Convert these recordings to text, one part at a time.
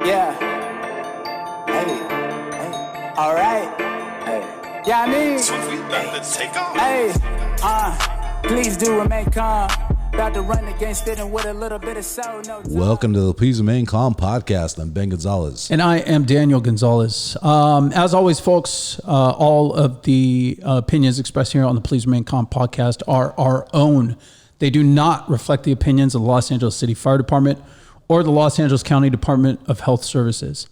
Yeah. Hey. All right. Hey. Yeah, I mean. So we about to take off. Hey. Please do remain calm. About to run against it and with a little bit of soul. No time. Welcome to the Please Remain Calm podcast. I'm Ben Gonzalez. And I am Daniel Gonzalez. As always, folks, all of the opinions expressed here on the Please Remain Calm podcast are our own. They do not reflect the opinions of the Los Angeles City Fire Department or the Los Angeles County Department of Health Services.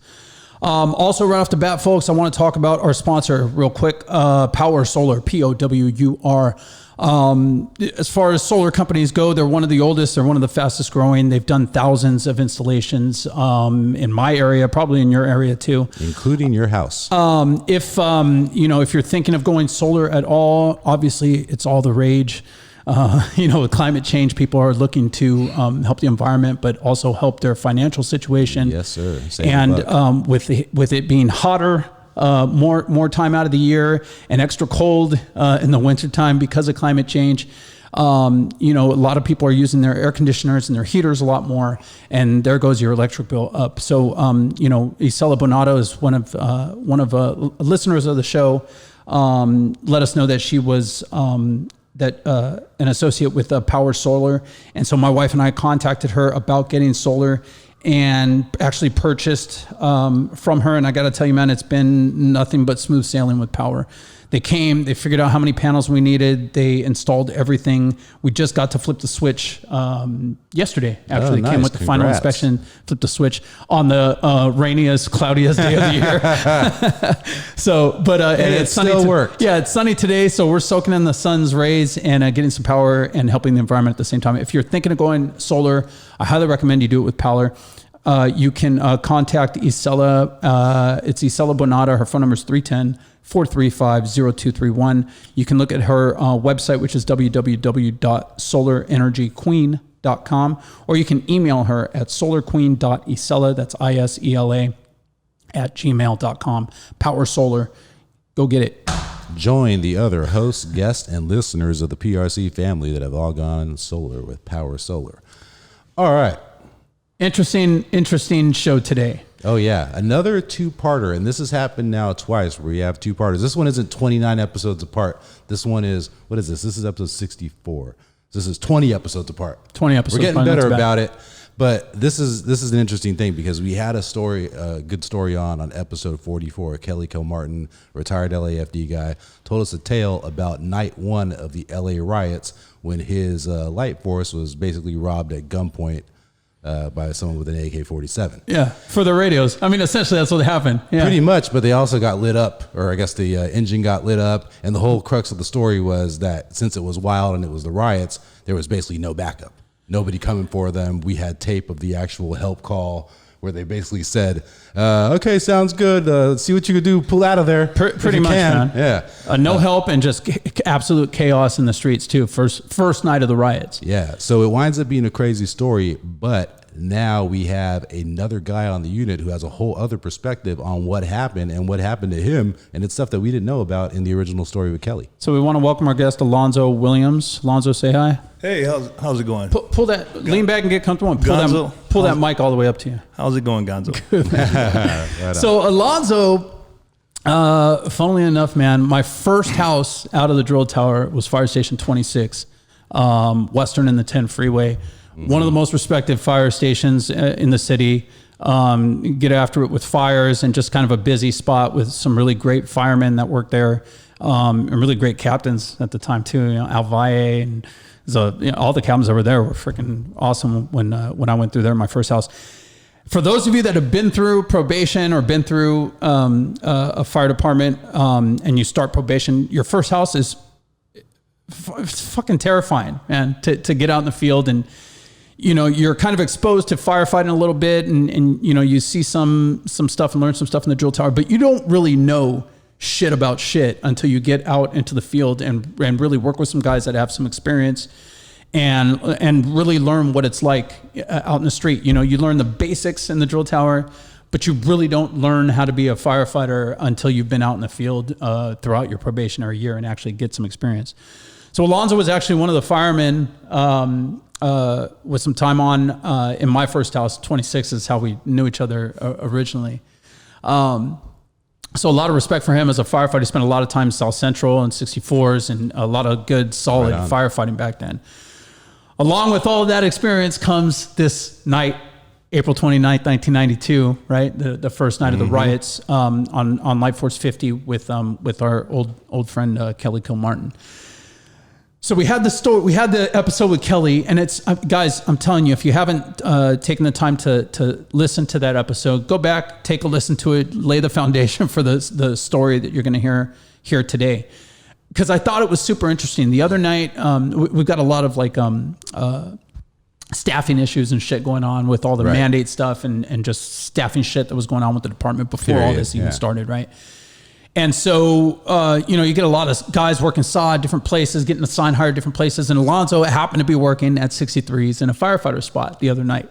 Also, right off the bat, folks, I want to talk about our sponsor real quick, Power Solar, P-O-W-U-R. As far as solar companies go, they're one of the oldest. They're one of the fastest growing. They've done thousands of installations in my area, probably in your area too, Including your house. If you're thinking of going solar at all, obviously it's all the rage. With climate change, people are looking to help the environment, but also help their financial situation. Yes, sir. And with it being hotter, more time out of the year, and extra cold in the wintertime because of climate change, a lot of people are using their air conditioners and their heaters a lot more, and there goes your electric bill up. So, Isela Bonato is one of listeners of the show. Let us know that she was an associate with Power Solar. And so my wife and I contacted her about getting solar and actually purchased from her. And I got to tell you, man, it's been nothing but smooth sailing with Power. They came, they figured out how many panels we needed. They installed everything. We just got to flip the switch yesterday. Actually, nice. Came with the final inspection, flipped the switch on the rainiest, cloudiest day of the year. And it it's sunny. Still worked. Yeah, it's sunny today, so we're soaking in the sun's rays and getting some power and helping the environment at the same time. If you're thinking of going solar, I highly recommend you do it with Power. You can contact Isela. It's Isela Bonato. Her phone number is 310-435-0231. You can look at her website, which is www.solarenergyqueen.com, or you can email her at solarqueen.isela, that's I-S-E-L-A, @gmail.com. Power Solar. Go get it. Join the other hosts, guests, and listeners of the PRC family that have all gone solar with Power Solar. All right. Interesting show today. Oh, yeah. Another two-parter, and this has happened now twice where we have two parters. This one isn't 29 episodes apart. This one is, what is this? This is episode 64. This is 20 episodes apart. 20 episodes. We're getting better about it, but this is an interesting thing because we had a good story on episode 44. Kelly Kilmartin, retired LAFD guy, told us a tale about night one of the LA riots when his light force was basically robbed at gunpoint by someone with an AK-47. Yeah, for the radios. I mean, essentially that's what happened. Yeah. Pretty much, but they also got lit up, or I guess the engine got lit up, and the whole crux of the story was that since it was wild and it was the riots, there was basically no backup. Nobody coming for them. We had tape of the actual help call where they basically said, okay, sounds good. Let's see what you can do. Pull out of there. Pretty much, man. Yeah. No help and just absolute chaos in the streets, too. First night of the riots. Yeah. So it winds up being a crazy story, but now we have another guy on the unit who has a whole other perspective on what happened and what happened to him. And it's stuff that we didn't know about in the original story with Kelly. So we want to welcome our guest, Alonzo Williams. Alonzo, say hi. Hey, how's it going? Pull that, lean back and get comfortable and pull that mic all the way up to you. How's it going, Gonzo? Good, man. Right. So Alonzo, funnily enough, man, my first house out of the drill tower was Fire Station 26, Western and the 10 freeway. Mm-hmm. One of the most respected fire stations in the city. Get after it with fires and just kind of a busy spot with some really great firemen that worked there, and really great captains at the time too. Al Valle and all the captains that were there were freaking awesome when I went through there, my first house. For those of you that have been through probation or been through a fire department and you start probation, your first house is fucking terrifying, man, to get out in the field and you're kind of exposed to firefighting a little bit and you see some stuff and learn some stuff in the drill tower, but you don't really know shit about shit until you get out into the field and really work with some guys that have some experience and really learn what it's like out in the street. You learn the basics in the drill tower, but you really don't learn how to be a firefighter until you've been out in the field throughout your probationary year and actually get some experience. So Alonzo was actually one of the firemen with some time on in my first house. 26 is how we knew each other originally. So a lot of respect for him as a firefighter. He spent a lot of time in South Central and 64s and a lot of good, solid firefighting back then. Along with all of that experience comes this night, April 29th, 1992, right? The first night of the riots on Light Force 50 with our old friend Kelly Kilmartin. So we had the episode with Kelly, and it's guys. I'm telling you, if you haven't taken the time to listen to that episode, go back, take a listen to it, lay the foundation for the story that you're going to hear today. Because I thought it was super interesting. The other night, we've got a lot of like staffing issues and shit going on with all the mandate stuff and just staffing shit that was going on with the department before all this even started, right? And so, you get a lot of guys working SOD, different places, getting assigned higher different places. And Alonzo happened to be working at 63s in a firefighter spot the other night.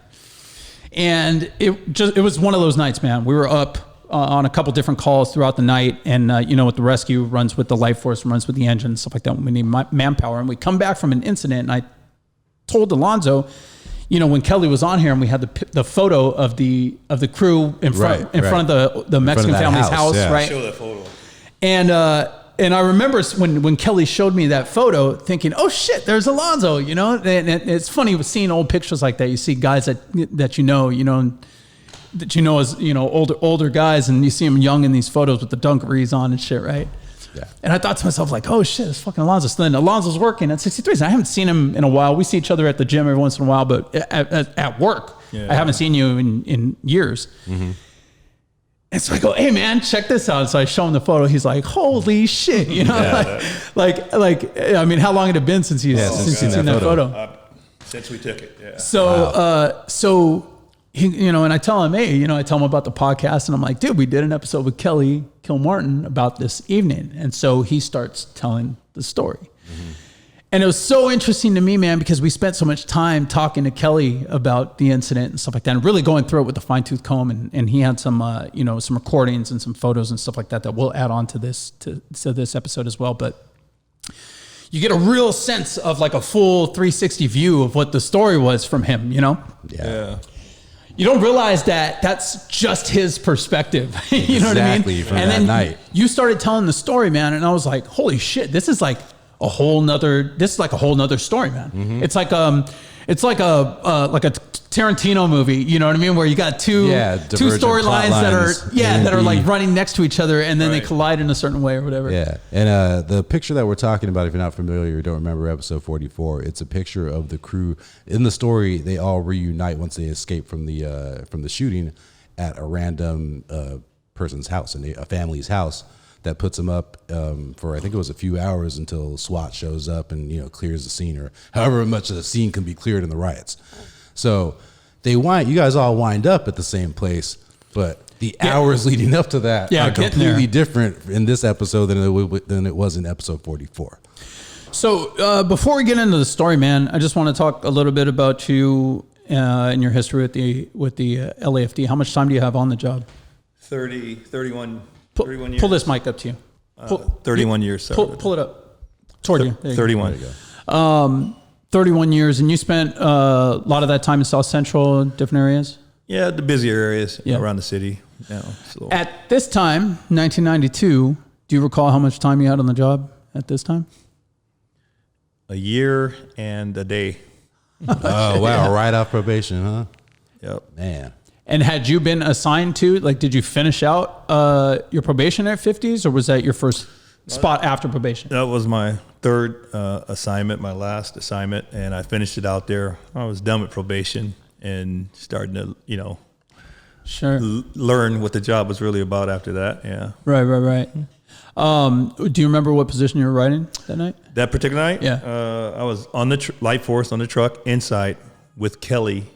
And it was one of those nights, man. We were up on a couple different calls throughout the night. And, with the rescue runs with the life force, runs with the engine and stuff like that. We need manpower. And we come back from an incident. And I told Alonzo, when Kelly was on here and we had the photo of the crew in front of the Mexican family's house, right? Show that photo. And I remember when Kelly showed me that photo, thinking, "Oh shit, there's Alonzo." And it's funny with seeing old pictures like that. You see guys that as older guys, and you see them young in these photos with the dungarees on and shit, right? Yeah. And I thought to myself, like, "Oh shit, it's fucking Alonzo." So then Alonzo's working at 63s. I haven't seen him in a while. We see each other at the gym every once in a while, but at work, I haven't seen you in years. Mm-hmm. And so I go, "Hey man, check this out." So I show him the photo. He's like, "Holy shit!" Like, I mean, how long had it been since you've seen that photo? Since we took it. Yeah. So he, and I tell him, "Hey, I tell him about the podcast," and I'm like, "Dude, we did an episode with Kelly Kilmartin about this evening," and so he starts telling the story. Mm-hmm. And it was so interesting to me, man, because we spent so much time talking to Kelly about the incident and stuff like that, and really going through it with a fine-tooth comb. And he had some, some recordings and some photos and stuff like that we'll add on to this episode as well. But you get a real sense of like a full 360 view of what the story was from him. Yeah. You don't realize that that's just his perspective. You know what I mean? Exactly, from that night. You started telling the story, man, and I was like, "Holy shit, this is like a whole nother story, man." Mm-hmm. It's like a Tarantino movie, you know what I mean, where you got two storylines that are like running next to each other, and then they collide in a certain way or whatever. Yeah, and the picture that we're talking about, if you're not familiar or don't remember episode 44, it's a picture of the crew. In the story, they all reunite once they escape from the shooting at a random person's house, and a family's house. That puts them up for, I think it was a few hours until SWAT shows up and clears the scene, or however much of the scene can be cleared in the riots. So you guys all wind up at the same place, but the hours leading up to that are completely different in this episode than it was in episode 44. So before we get into the story, man, I just want to talk a little bit about you and your history with the LAFD. How much time do you have on the job? 31 years. Pull this mic up to you. 31 years. Sorry. Pull it up toward you. 31. 31 years, and you spent a lot of that time in South Central, different areas? Yeah, the busier areas around the city. At this time, 1992, do you recall how much time you had on the job at this time? A year and a day. Oh, wow. Right off probation, huh? Yep. Man. And had you been assigned to, did you finish out your probation at 50s, or was that your first spot after probation? That was my third assignment, my last assignment, and I finished it out there. I was done with probation and starting to, learn what the job was really about after that. Yeah. Right. Do you remember what position you were riding that night? That particular night? Yeah. I was on the light force on the truck inside with Kelly.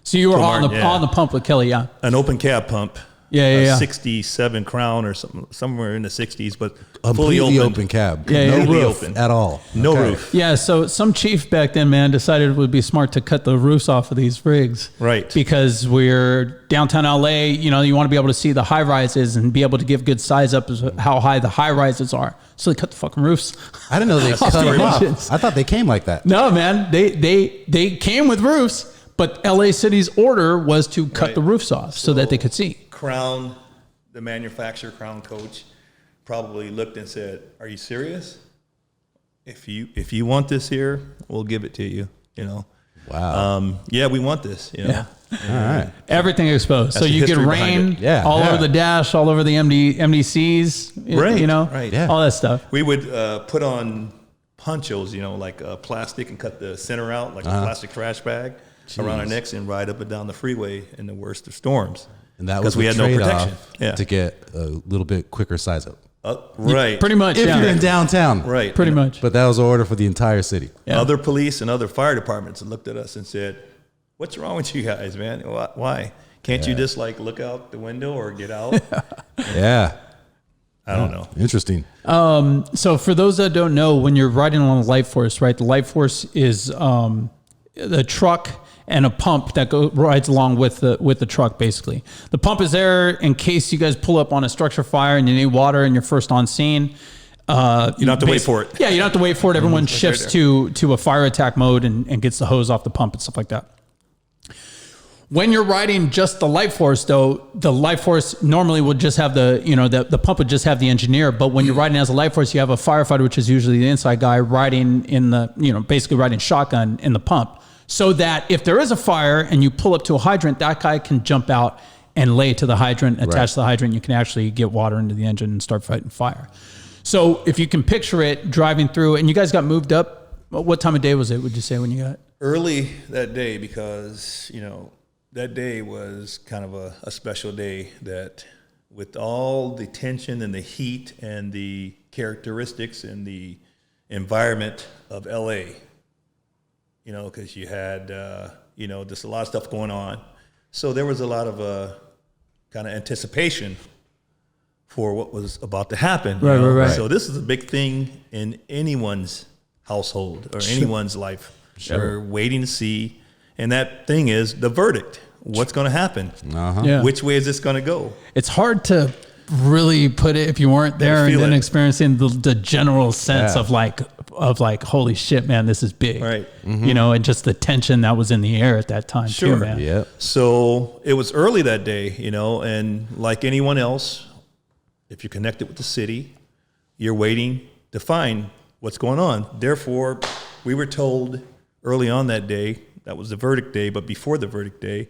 So you were on the pump with Kelly, yeah. An open cab pump. Yeah. 67 Crown or something, somewhere in the 60s, but Completely open cab. Yeah, no roof open. at all. No Okay. roof. Yeah, so some chief back then, man, decided it would be smart to cut the roofs off of these rigs. Right. Because we're downtown LA, you know, you want to be able to see the high rises and be able to give good size up as how high the high rises are. So they cut the fucking roofs. I didn't know they cut them off. engines. I thought they came like that. No, man, they came with roofs, but LA City's order was to cut Right. the roofs off so that they could see. Crown, the manufacturer, Crown coach, probably looked and said, "Are you serious? If you want this here, we'll give it to you." You know. Wow. Yeah, we want this. You know. Yeah. All right. Everything exposed. So the you get history behind rain it. Yeah, all yeah. over the dash, all over the MDCs, Right, you know, right. Yeah. all that stuff. We would put on ponchos, you know, like plastic, and cut the center out like a plastic trash bag around our necks and ride up and down the freeway in the worst of storms. And that was we the had no protection. trade-off Yeah. to get a little bit quicker size up. Right. Pretty much, If yeah. you're in downtown. Right. Pretty much. But that was the order for the entire city. Yeah. Other police and other fire departments looked at us and said, "What's wrong with you guys, man? Why? Can't you just like look out the window or get out?" Yeah. I don't know. Interesting. So for those that don't know, when you're riding on a light force, right? The light force is the truck and a pump that rides along with the truck. Basically, the pump is there in case you guys pull up on a structure fire and you need water and you're first on scene. You don't have to wait for it. Yeah, you don't have to wait for it. Everyone shifts to a fire attack mode and gets the hose off the pump and stuff like that. When you're riding just the light force, though, the light force normally would just have the pump would just have the engineer. But when you're riding as a light force, you have a firefighter, which is usually the inside guy, riding in the, basically riding shotgun in the pump. So that if there is a fire and you pull up to a hydrant, that guy can jump out and lay to the hydrant, attach to the hydrant. You can actually get water into the engine and start fighting fire. So if you can picture it driving through, and you guys got moved up, what time of day was it, would you say, when you got? Early that day, because, that day was kind of a special day, that with all the tension and the heat and the characteristics and the environment of LA, because you had, just a lot of stuff going on. So there was a lot of kind of anticipation for what was about to happen. Right. So this is a big thing in anyone's household or anyone's life. We're waiting to see. And that thing is the verdict. What's going to happen? Yeah. Which way is this going to go? It's hard to really put it if you weren't there and then experiencing the general sense of like, holy shit, man, this is big. Right. And just the tension that was in the air at that time too, man. Yeah. So it was early that day, and like anyone else, if you're connected with the city, you're waiting to find what's going on. Therefore, we were told early on that day, that was the verdict day, but before the verdict day,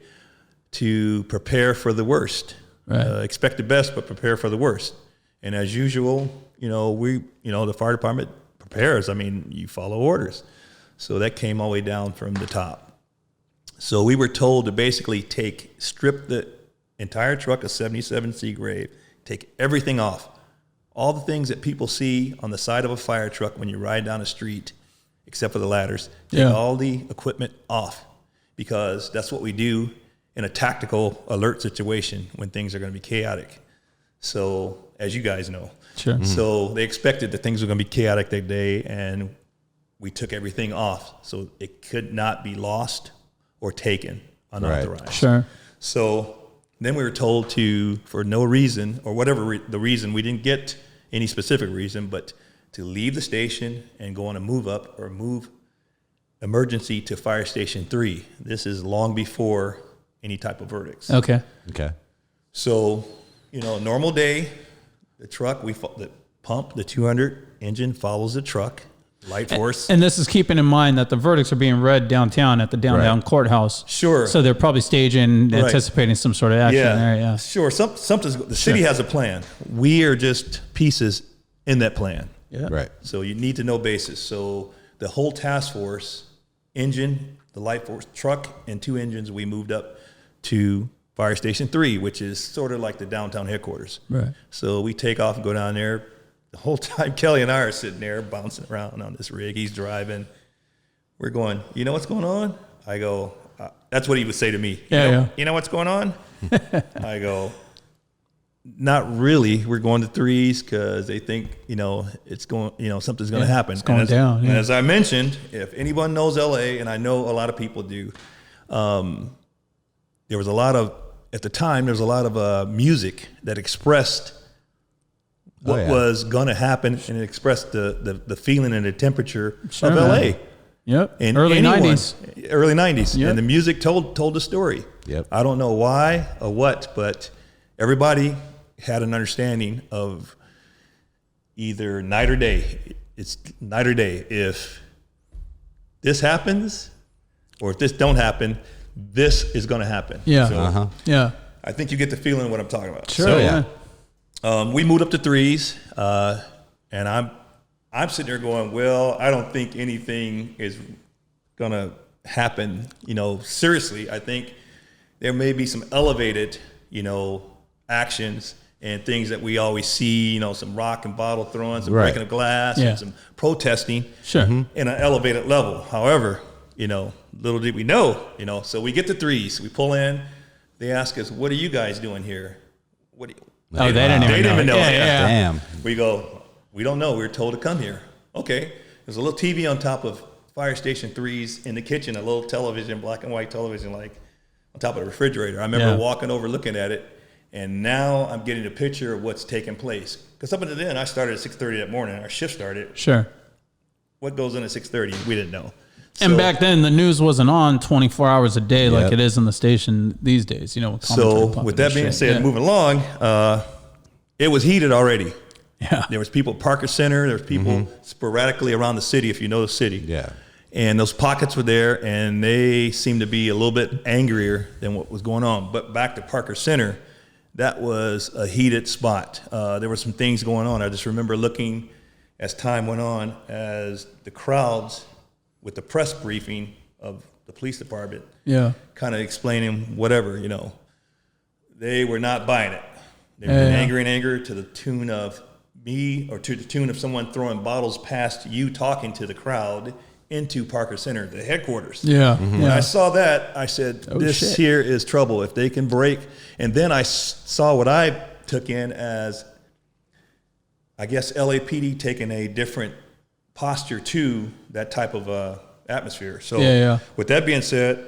to prepare for the worst. Right. Expect the best, but prepare for the worst. And as usual, the fire department prepares. I mean, you follow orders. So that came all the way down from the top. So we were told to basically strip the entire truck of 77 Seagrave, take everything off. All the things that people see on the side of a fire truck when you ride down the street, except for the ladders, take all the equipment off, because that's what we do in a tactical alert situation when things are going to be chaotic. So, as you guys know. Sure. Mm-hmm. So they expected that things were going to be chaotic that day, and we took everything off so it could not be lost or taken unauthorized. Right. Sure. So then we were told to, for no reason, or whatever the reason, we didn't get any specific reason, but to leave the station and go on a move up or move emergency to Fire Station 3. This is long before any type of verdicts. Okay. So, normal day, the truck, the pump, the 200 engine follows the truck, light force. And this is keeping in mind that the verdicts are being read downtown at the downtown courthouse. Sure. So they're probably staging, anticipating some sort of action there. Yeah. Sure. The city has a plan. We are just pieces in that plan. Yeah. Right. So you need to know basis. So the whole task force, engine, the light force, truck, and 2 engines, we moved up to Fire Station 3, which is sort of like the downtown headquarters. Right. So we take off and go down there. The whole time, Kelly and I are sitting there bouncing around on this rig. He's driving. We're going, you know what's going on? I go, that's what he would say to me. You know what's going on? I go, not really. We're going to threes because they think, it's going, something's going to happen. It's going down. And as I mentioned, if anyone knows LA, and I know a lot of people do, there was a lot of music that expressed what was going to happen, and it expressed the feeling and the temperature of LA. Yep. And early 90s. Early 90s. Yep. And the music told the story. Yep. I don't know why or what, but everybody had an understanding of either night or day. It's night or day. If this happens or if this don't happen, this is going to happen. Yeah. So Yeah. I think you get the feeling what I'm talking about. Sure. So, yeah. we moved up to threes, and I'm sitting there going, well, I don't think anything is going to happen, seriously. I think there may be some elevated, actions and things that we always see, some rock and bottle throwing, some breaking of glass, and some protesting in an elevated level. However, little did we know, so we get to threes, we pull in, they ask us, what are you guys doing here? What do you, they didn't even know. Yeah. Damn. We go, we don't know. We were told to come here. Okay. There's a little TV on top of Fire Station 3's in the kitchen, a little television, black and white television, like on top of the refrigerator. I remember walking over, looking at it, and now I'm getting a picture of what's taking place. Because up until then, I started at 6:30 that morning. Our shift started. Sure. What goes in at 6:30? We didn't know. And back then, the news wasn't on 24 hours a day like it is in the station these days. So with that being said, moving along, it was heated already. Yeah. There was people at Parker Center. There was people sporadically around the city, if you know the city. Yeah. And those pockets were there, and they seemed to be a little bit angrier than what was going on. But back to Parker Center, that was a heated spot. There were some things going on. I just remember looking as time went on, as the crowds with the press briefing of the police department, kind of explaining whatever, they were not buying it. They were angry and angry to the tune of me, or to the tune of someone throwing bottles past you talking to the crowd into Parker Center, the headquarters. When I saw that, I said, this here is trouble. If they can break. And then I saw what I took in as, I guess, LAPD taking a different posture to that type of atmosphere. So with that being said,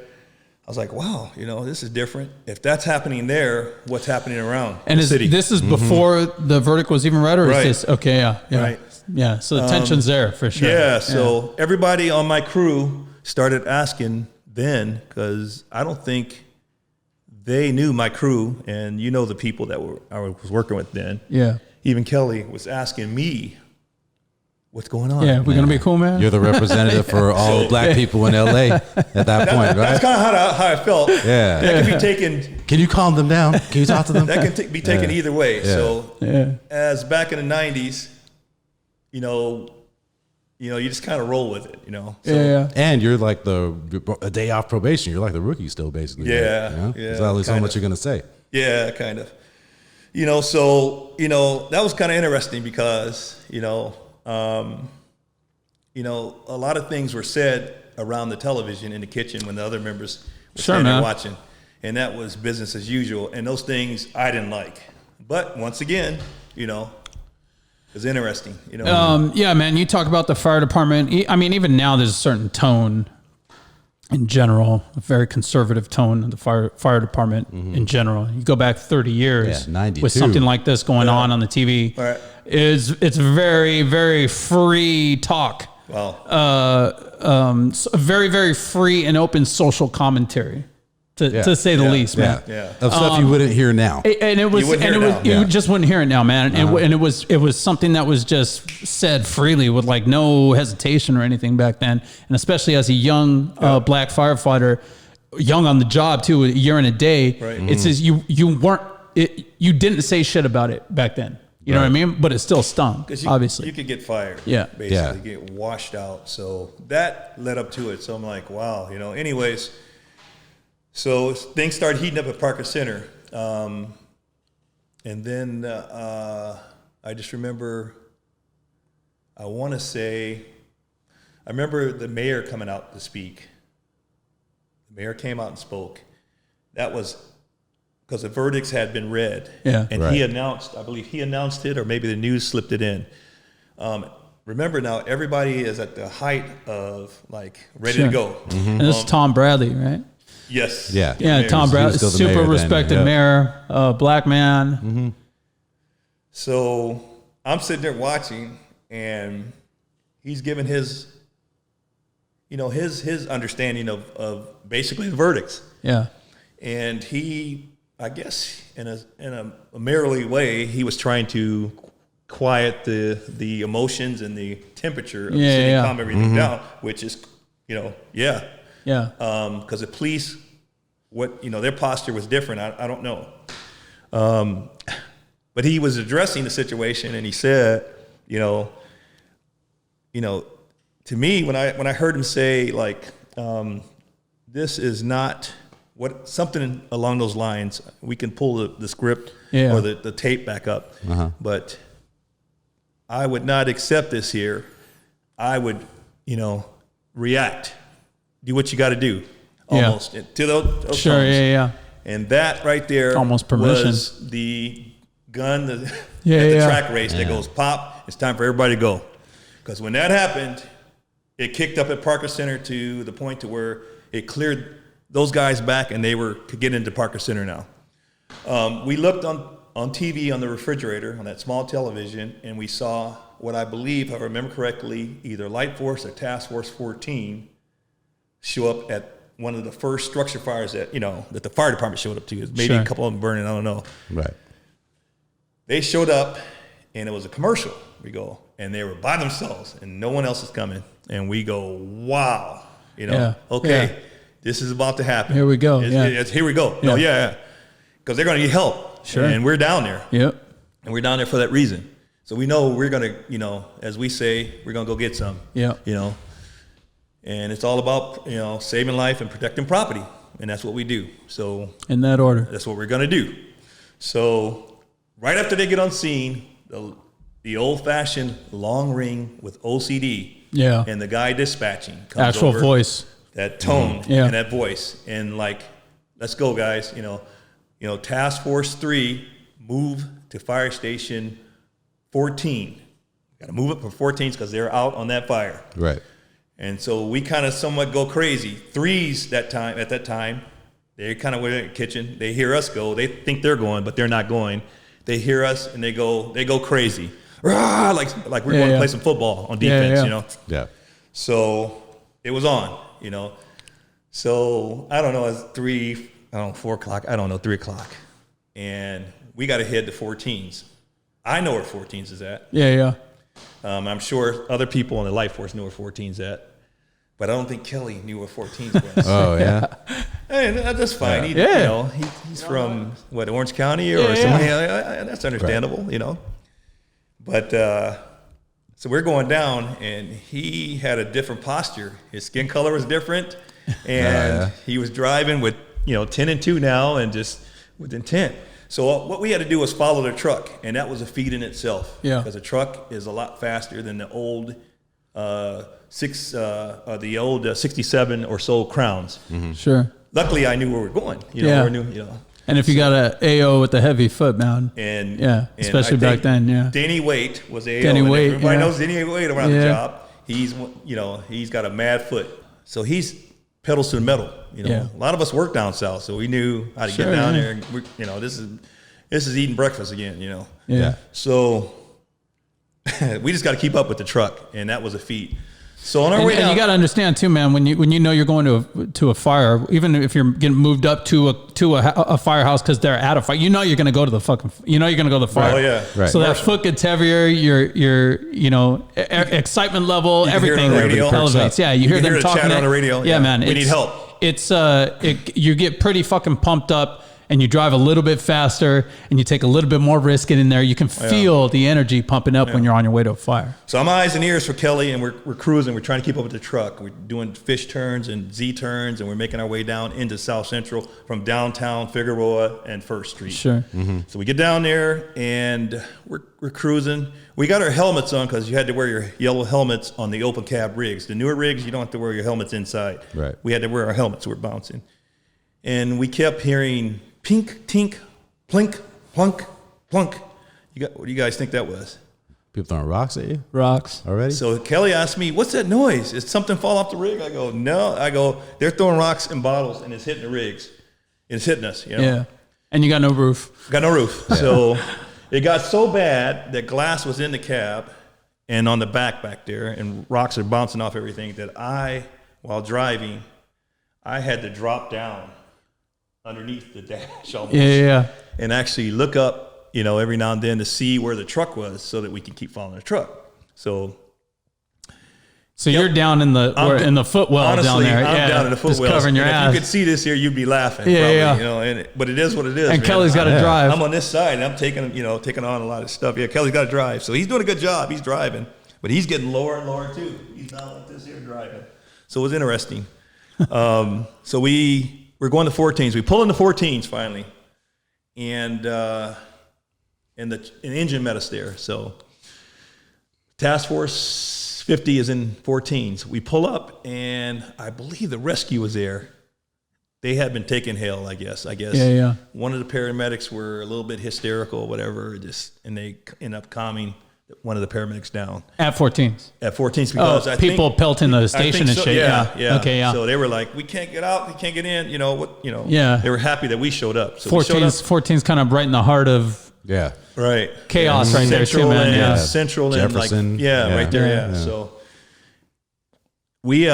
I was like, wow, this is different. If that's happening there, what's happening around the city? This is before the verdict was even read, or is this okay? Yeah. Right. Yeah. So the tension's there for sure. Yeah. So everybody on my crew started asking then, because I don't think they knew my crew, and the people that I was working with then. Yeah. Even Kelly was asking me, what's going on? Yeah, we're going to be cool, man. You're the representative for all black people in LA at that point, right? That's kind of how I felt. Yeah. That can be taken. Can you calm them down? Can you talk to them? That can be taken either way. Yeah. So as back in the 90s, you just kind of roll with it, So, And you're like a day off probation. You're like the rookie still, basically. Yeah. Right? There's at least so much you're going to say. Yeah, kind of. So, that was kind of interesting because, a lot of things were said around the television in the kitchen when the other members were standing there watching. And that was business as usual. And those things I didn't like. But once again, it's interesting. Yeah, man, you talk about the fire department. I mean, even now there's a certain tone in general, a very conservative tone of the fire department in general. You go back 30 years 92. with something like this going on the TV. Right. It's very, very free talk. Wow. Very, very free and open social commentary, to say the least, man. Yeah. Of stuff you wouldn't hear now. You just wouldn't hear it now, man. And it was something that was just said freely with like no hesitation or anything back then. And especially as a young black firefighter, young on the job too, a year and a day. Right. It says you didn't say shit about it back then. You know what I mean? But it still stung, obviously. You could get fired. Yeah. Basically get washed out. So that led up to it. So I'm like, wow, anyways. So things started heating up at Parker Center. And then I just remember, I remember the mayor coming out to speak. The mayor came out and spoke. That was because the verdicts had been read. Yeah. And Right. he announced, I believe he announced it, or maybe the news slipped it in. Remember now, everybody is at the height of like ready Sure. to go. And this is Tom Bradley, right? Yes. Yeah. Yeah, Mayor. Tom Bradley, still the super mayor then, respected yeah. mayor, black man. So I'm sitting there watching, and he's giving his, his understanding of basically the verdicts. Yeah. And he, I guess, in a mayorly way, he was trying to quiet the emotions and the temperature of the city, calm everything down, which is, Yeah. because the police, their posture was different. I don't know. But he was addressing the situation, and he said, to me, when I heard him say, like, this is not something along those lines, we can pull the script or the tape back up, but I would not accept this here. I would, react, do what you got to do, almost to those Sure. tones. Yeah. And that right there Almost permission. was the gun at the Yeah. track race that goes pop. It's time for everybody to go. Because when that happened, it kicked up at Parker Center to the point to where it cleared those guys back, and they could get into Parker Center now. We looked on TV on the refrigerator, on that small television, and we saw what I believe, if I remember correctly, either Light Force or Task Force 14 show up at one of the first structure fires that the fire department showed up to. Maybe a couple of them burning, I don't know. Right. They showed up, and it was a commercial. We go, and they were by themselves, and no one else is coming. And we go, wow, okay, this is about to happen. Here we go. Here we go. No, because they're going to need help. Sure. And we're down there. Yep. And we're down there for that reason. So we know we're going to, as we say, we're going to go get some. Yeah. And it's all about, saving life and protecting property. And that's what we do. So In that order. that's what we're going to do. So right after they get on scene, the old-fashioned long ring with OCD. Yeah. And the guy dispatching comes Actual over, voice. that tone Yeah. and that voice, and like, let's go, guys. Task Force 3, move to Fire Station 14. Got to move up for 14s because they're out on that fire. Right. And so we kind of somewhat go crazy. 3s at that time, they kind of went in the kitchen. They hear us go. They think they're going, but they're not going. They hear us and they go crazy. Rah! Like we're going to play some football on defense, Yeah. So it was on, So I don't know, it's 4 o'clock. I don't know, 3 o'clock. And we got to head to 14s. I know where 14s is at. Yeah. I'm sure other people in the Light Force knew where 14's at, but I don't think Kelly knew where 14's was. Oh yeah. Hey, that's fine. He's from Orange County or something. That's understandable, But so we're going down, and he had a different posture. His skin color was different, and he was driving with 10 and 2 now, and just with intent. So what we had to do was follow the truck, and that was a feat in itself. Yeah. Because the truck is a lot faster than the old 67 or so Crowns. Mm-hmm. Sure. Luckily, I knew where we were going. And if you got a AO with a heavy foot, man. And especially I back think then, Danny Waite was AO. Danny Waite, everybody knows Danny Waite around the Yeah. job. He's he's got a mad foot, so he's pedals to the metal. A lot of us work down south, so we knew how to get down there. And this is eating breakfast again. Yeah. So we just got to keep up with the truck, and that was a feat. So on our way And down, you got to understand too, man. When you know you're going to a fire, even if you're getting moved up to a firehouse because they're at a fire, you're going to go to the fire. Oh yeah, Right. So that foot gets heavier. Your excitement level, You can hear it everything on the radio. elevates. Yeah, you hear can them hear the talking chat on the radio. Yeah, man. We need help. It's you get pretty fucking pumped up. And you drive a little bit faster, and you take a little bit more risk getting there. You can feel the energy pumping up when you're on your way to a fire. So I'm eyes and ears for Kelly, and we're cruising. We're trying to keep up with the truck. We're doing fish turns and Z turns, and we're making our way down into South Central from downtown Figueroa and First Street. Sure. So we get down there, and we're cruising. We got our helmets on because you had to wear your yellow helmets on the open cab rigs. The newer rigs, you don't have to wear your helmets inside. Right. We had to wear our helmets. We're bouncing. And we kept hearing pink, tink, plink, plunk, plunk. What do you guys think that was? People throwing rocks at you? Rocks. Already? So Kelly asked me, what's that noise? Is something fall off the rig? I go, no. I go, they're throwing rocks and bottles, and it's hitting the rigs. It's hitting us, you know? Yeah. And you got no roof. Got no roof. Yeah. So it got so bad that glass was in the cab and on the back there, and rocks are bouncing off everything, that while driving, I had to drop down underneath the dash almost. Yeah. And actually look up, you know, every now and then to see where the truck was so that we can keep following the truck. So you're down in the footwell, honestly, down there. I'm down in the footwell. Just covering your ass. If you could see this here, you'd be laughing. Yeah, probably, you know. But it is what it is. And man. Kelly's got to drive. I'm on this side, and I'm taking on a lot of stuff. Yeah, Kelly's got to drive, so he's doing a good job. He's driving, but he's getting lower and lower too. He's not like this here driving. So it was interesting. So we're going to 14s. We pull into 14s finally, and an engine met us there. So Task Force 50 is in 14s. We pull up, and I believe the rescue was there. They had been taking hail, I guess. Yeah. One of the paramedics were a little bit hysterical or whatever, and they end up calming one of the paramedics down. At 14s? At 14s, because I think... people pelting the station and shit. Yeah. Okay, yeah. So they were like, we can't get out, we can't get in, Yeah. They were happy that we showed up. So 14's kind of right in the heart of... Yeah. Right. Chaos right there too, man. Yeah. Central and Jefferson. right there. Yeah. So we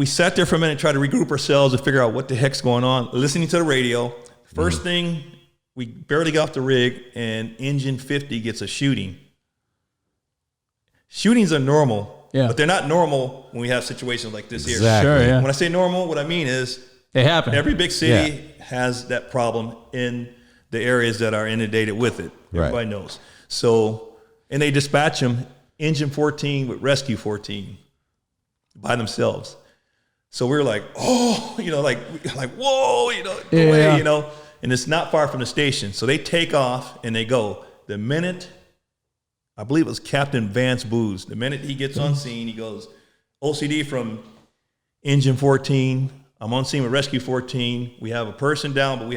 sat there for a minute, tried to regroup ourselves and figure out what the heck's going on. Listening to the radio. First thing, we barely got off the rig, and engine 50 gets a shooting. Shootings are normal, but they're not normal when we have situations like this here. Exactly. Sure, yeah. When I say normal, what I mean is they happen. Every big city has that problem in the areas that are inundated with it. Everybody knows. So, and they dispatch them, engine 14 with rescue 14 by themselves. So we're like, oh, like whoa, the way, and it's not far from the station. So they take off and they go. The minute, I believe it was Captain Vance Booz, the minute he gets on scene, he goes, OCD from engine 14, I'm on scene with rescue 14. We have a person down, but we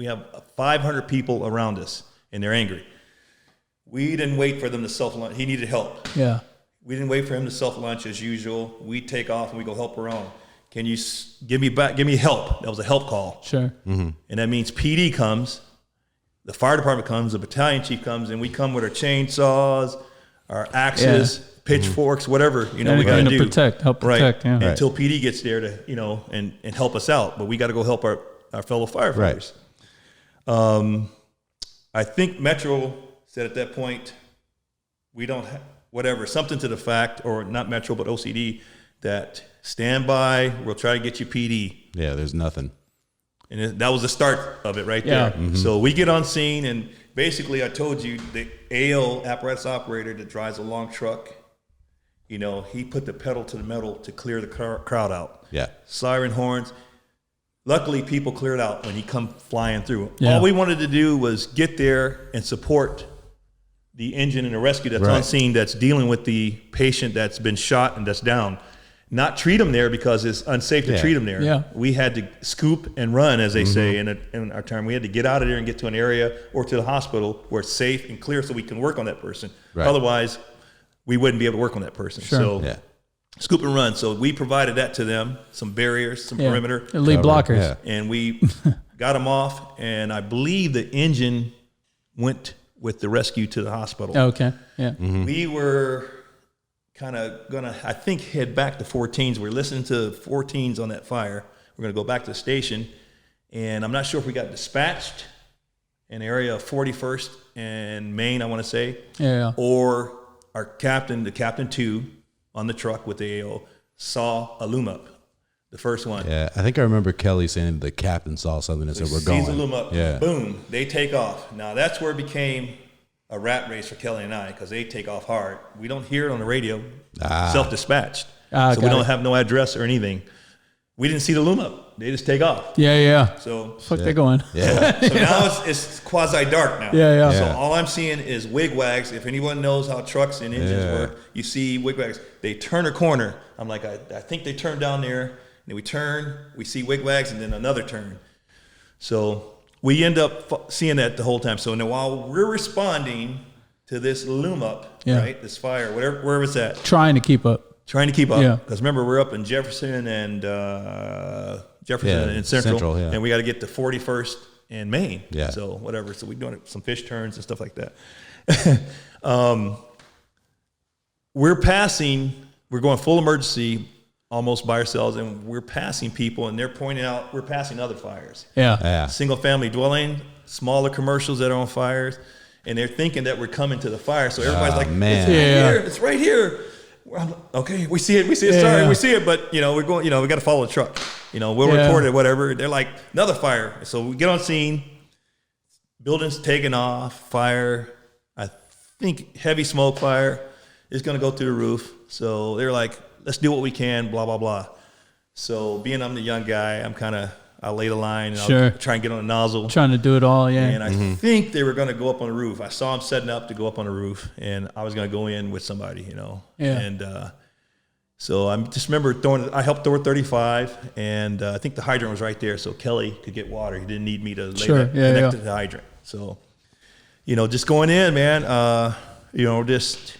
have 500 people around us, and they're angry. We didn't wait for them to self-launch. He needed help. Yeah. We didn't wait for him to self-launch as usual. We take off and we go help around. Can you give me help? That was a help call. Sure. Mm-hmm. And that means PD comes, the fire department comes, the battalion chief comes, and we come with our chainsaws, our axes, pitchforks, whatever, we got to do. Help protect. Yeah. Until PD gets there to, and help us out. But we got to go help our fellow firefighters. Right. I think Metro said at that point, we don't have, something to the fact, or not Metro, but OCD, that stand by, we'll try to get you PD. Yeah, there's nothing. And that was the start of it right there. Mm-hmm. So we get on scene, and basically I told you, the AO, apparatus operator that drives a long truck, he put the pedal to the metal to clear the crowd out. Yeah. Siren horns. Luckily, people cleared out when he come flying through. Yeah. All we wanted to do was get there and support the engine and the rescue that's on scene, that's dealing with the patient that's been shot and that's down. Not treat them there because it's unsafe to treat them there. Yeah. We had to scoop and run, as they say in our term. We had to get out of there and get to an area or to the hospital where it's safe and clear so we can work on that person. Right. Otherwise, we wouldn't be able to work on that person. Sure. So scoop and run. So we provided that to them, some barriers, some perimeter. Lead blockers. Yeah. And we got them off, and I believe the engine went with the rescue to the hospital. Okay, yeah. Mm-hmm. We were kind of going to, I think, head back to 14s. We're listening to 14s on that fire. We're going to go back to the station, and I'm not sure if we got dispatched in the area of 41st and Main, I want to say, or our captain, the Captain 2 on the truck with the AO, saw a loom up, the first one. Yeah, I think I remember Kelly saying the captain saw something and said, we're going. Sees a loom up, boom, they take off. Now, that's where it became a rat race for Kelly and I, because they take off hard. We don't hear it on the radio, self-dispatched. So we don't have no address or anything. We didn't see the loom up. They just take off. Yeah. So fuck, they're going. Yeah. So now it's quasi-dark now. Yeah. So all I'm seeing is wigwags. If anyone knows how trucks and engines work, you see wigwags. They turn a corner. I'm like, I think they turn down there. And then we turn, we see wigwags, and then another turn. So we end up seeing that the whole time. So now while we're responding to this loom up, right, this fire, wherever it's at. Trying to keep up. Yeah. Because remember, we're up in Jefferson and Central, and we got to get to 41st and Main. Yeah. So whatever. So we're doing some fish turns and stuff like that. We're going full emergency almost by ourselves, and we're passing people, and they're pointing out we're passing other fires. Yeah. Single family dwelling, smaller commercials that are on fires, and they're thinking that we're coming to the fire. So everybody's like, man. It's right here. Okay, we see it. Sorry, we see it, but we're going. We got to follow the truck. We'll record it, whatever. They're like, another fire. So we get on scene. Buildings taking off. Fire. I think heavy smoke fire is going to go through the roof. So they're like, let's do what we can. Blah blah blah. So being I'm the young guy, I'll lay the line and I'll try and get on the nozzle. Trying to do it all, yeah. And I think they were going to go up on the roof. I saw them setting up to go up on the roof, and I was going to go in with somebody, Yeah. And so I just remember I helped throw 35, and I think the hydrant was right there, so Kelly could get water. He didn't need me to connect to the hydrant. So, just going in, man. I was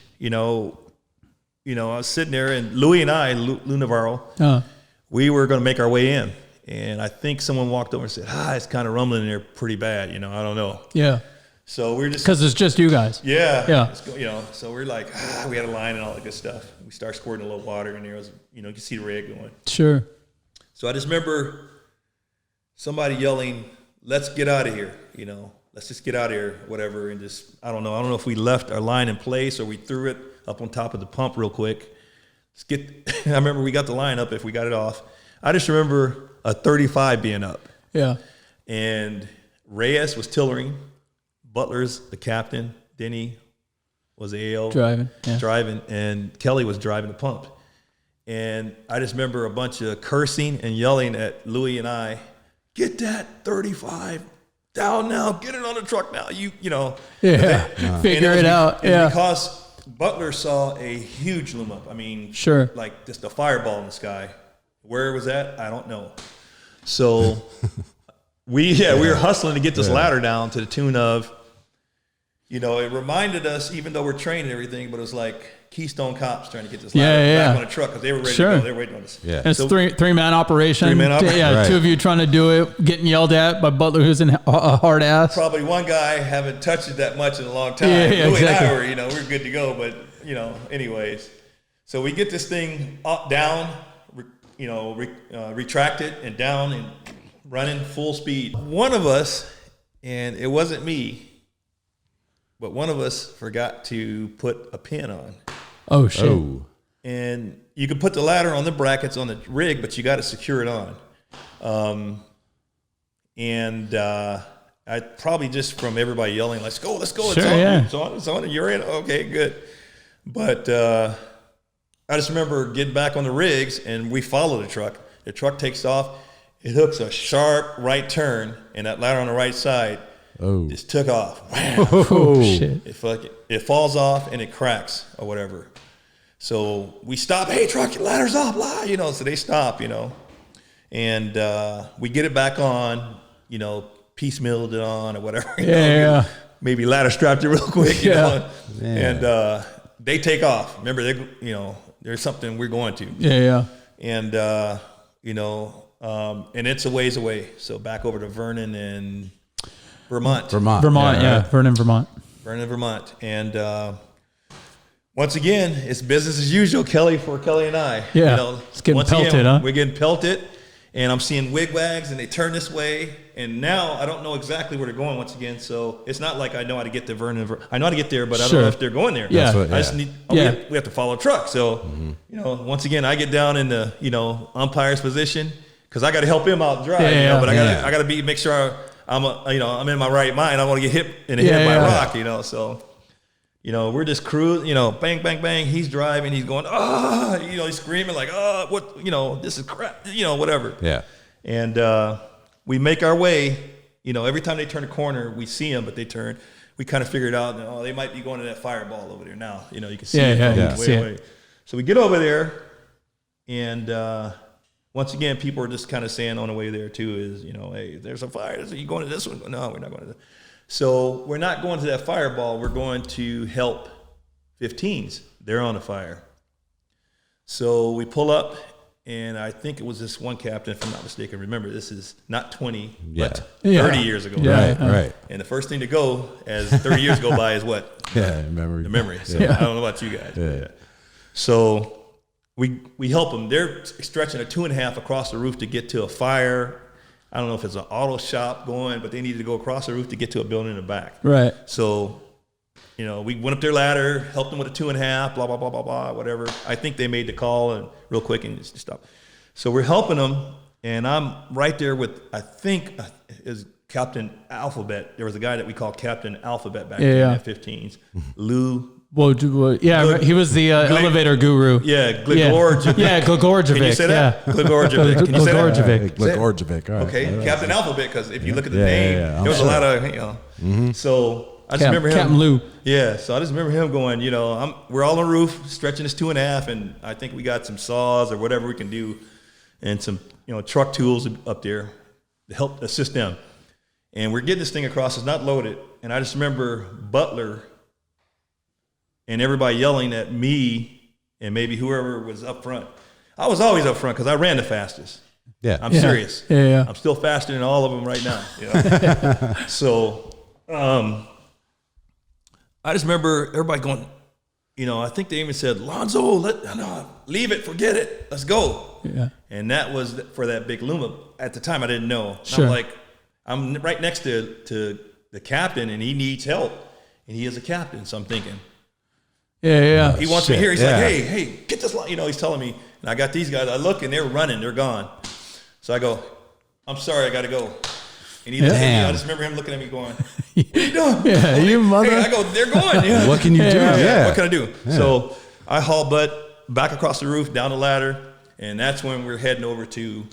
sitting there, and Louis and I, Lou Navarro, we were going to make our way in. And I think someone walked over and said, it's kind of rumbling in there pretty bad. I don't know. Yeah. So we're just. Because it's just you guys. Yeah. So we're like, we had a line and all that good stuff. We start squirting a little water in there. Was, you can see the rig going. Sure. So I just remember somebody yelling, let's get out of here. Let's just get out of here, whatever. And just, I don't know if we left our line in place or we threw it up on top of the pump real quick. I remember we got the line up if we got it off. I just remember a 35 being up. Yeah. And Reyes was tillering. Butler's the captain. Denny was the AO. Driving. And Kelly was driving the pump. And I just remember a bunch of cursing and yelling at Louis and I, get that 35 down now. Get it on the truck now. Figure it out. And because Butler saw a huge loom up. I mean, like just a fireball in the sky. Where it was at, I don't know. So we were hustling to get this ladder down to the tune of, it reminded us, even though we're trained and everything, but it was like Keystone Cops trying to get this ladder back on the truck because they were ready to go. They were waiting on us. Yeah. And it's three-man operation. Yeah, two of you trying to do it, getting yelled at by Butler, who's a hard ass. Probably one guy haven't touched it that much in a long time. Louis and I were, we're good to go, but, anyways. So we get this thing up, down, retracted and down and running full speed. One of us, and it wasn't me, but one of us forgot to put a pin on. Oh, shit. Oh. And you can put the ladder on the brackets on the rig, but you got to secure it on. I probably just from everybody yelling, let's go. Sure, it's on, you're in. Okay, good. But I just remember getting back on the rigs, and we follow the truck. The truck takes off. It hooks a sharp right turn, and that ladder on the right side just took off. Oh, shit. It falls off, and it cracks or whatever. So we stop. Hey, truck, your ladder's off. So they stop, And we get it back on, piecemealed it on or whatever. Maybe ladder strapped it real quick, And they take off. Remember, there's something we're going to. And, and it's a ways away. So back over to Vernon and Vermont. Vernon, Vermont. And once again, it's business as usual, Kelly and I. It's getting pelted, We're getting pelted. And I'm seeing wigwags, and they turn this way. And now I don't know exactly where they're going once again. So it's not like I know how to get to Vernon. I know how to get there, but I don't know if they're going there. I just need. We have to follow a truck. So once again, I get down in the umpire's position because I got to help him out drive. But I got to make sure I'm in my right mind. I don't want to get hit in the head by a rock. So. We're just cruising, bang, bang, bang. He's driving. He's going, he's screaming like, what, this is crap, whatever. Yeah. And we make our way, every time they turn a corner, we see them, but they turn. We kind of figured out, they might be going to that fireball over there now. You can see it. Way. So we get over there, and once again, people are just kind of saying on the way there too is, hey, there's a fire. Are you going to this one? No, we're not going to that. So we're not going to that fireball. We're going to help 15s. They're on a fire. So we pull up, and I think it was this one captain, if I'm not mistaken. Remember, this is not 20, but 30 years ago. Right. And the first thing to go as 30 years go by is what? Memory. The memory. So I don't know about you guys. Yeah. So we help them. They're stretching a 2.5 across the roof to get to a fire. I don't know if it's an auto shop going, but they needed to go across the roof to get to a building in the back. Right. So, we went up their ladder, helped them with a 2.5, blah, blah, blah, blah, blah, whatever. I think they made the call and real quick and just stopped. So we're helping them, and I'm right there with, I think, is Captain Alphabet. There was a guy that we called Captain Alphabet back then at 15s. Lou. Well, he was the elevator guru. Yeah, Gligorjevic. Yeah, Gligorjevic. Can you say that? Gligorjevic. Can you say that? Gligorjevic. All right. Okay, Captain Alphabet, because if you look at the name, there was a lot of, So I just remember him. Captain Lou. Yeah, so I just remember him going, we're all on the roof, stretching this 2.5, and I think we got some saws or whatever we can do, and some, truck tools up there to help assist them. And we're getting this thing across. It's not loaded. And I just remember Butler and everybody yelling at me and maybe whoever was up front. I was always up front because I ran the fastest. Yeah. I'm serious. Yeah. I'm still faster than all of them right now. So I just remember everybody going, I think they even said, Lonzo, leave it, forget it, let's go. Yeah. And that was for that big Luma. At the time, I didn't know. Sure. I'm like, I'm right next to the captain, and he needs help, and he is a captain. So I'm thinking, he wants me here. He's like, hey, get this line. He's telling me, and I got these guys. I look, and they're running, they're gone. So I go, I'm sorry, I got to go. And he looked at me. I just remember him looking at me going, what are you doing? Yeah, you mother. Hey, I go, they're going. What can you do? What can I do? Yeah. So I haul butt back across the roof, down the ladder, and that's when we're heading over to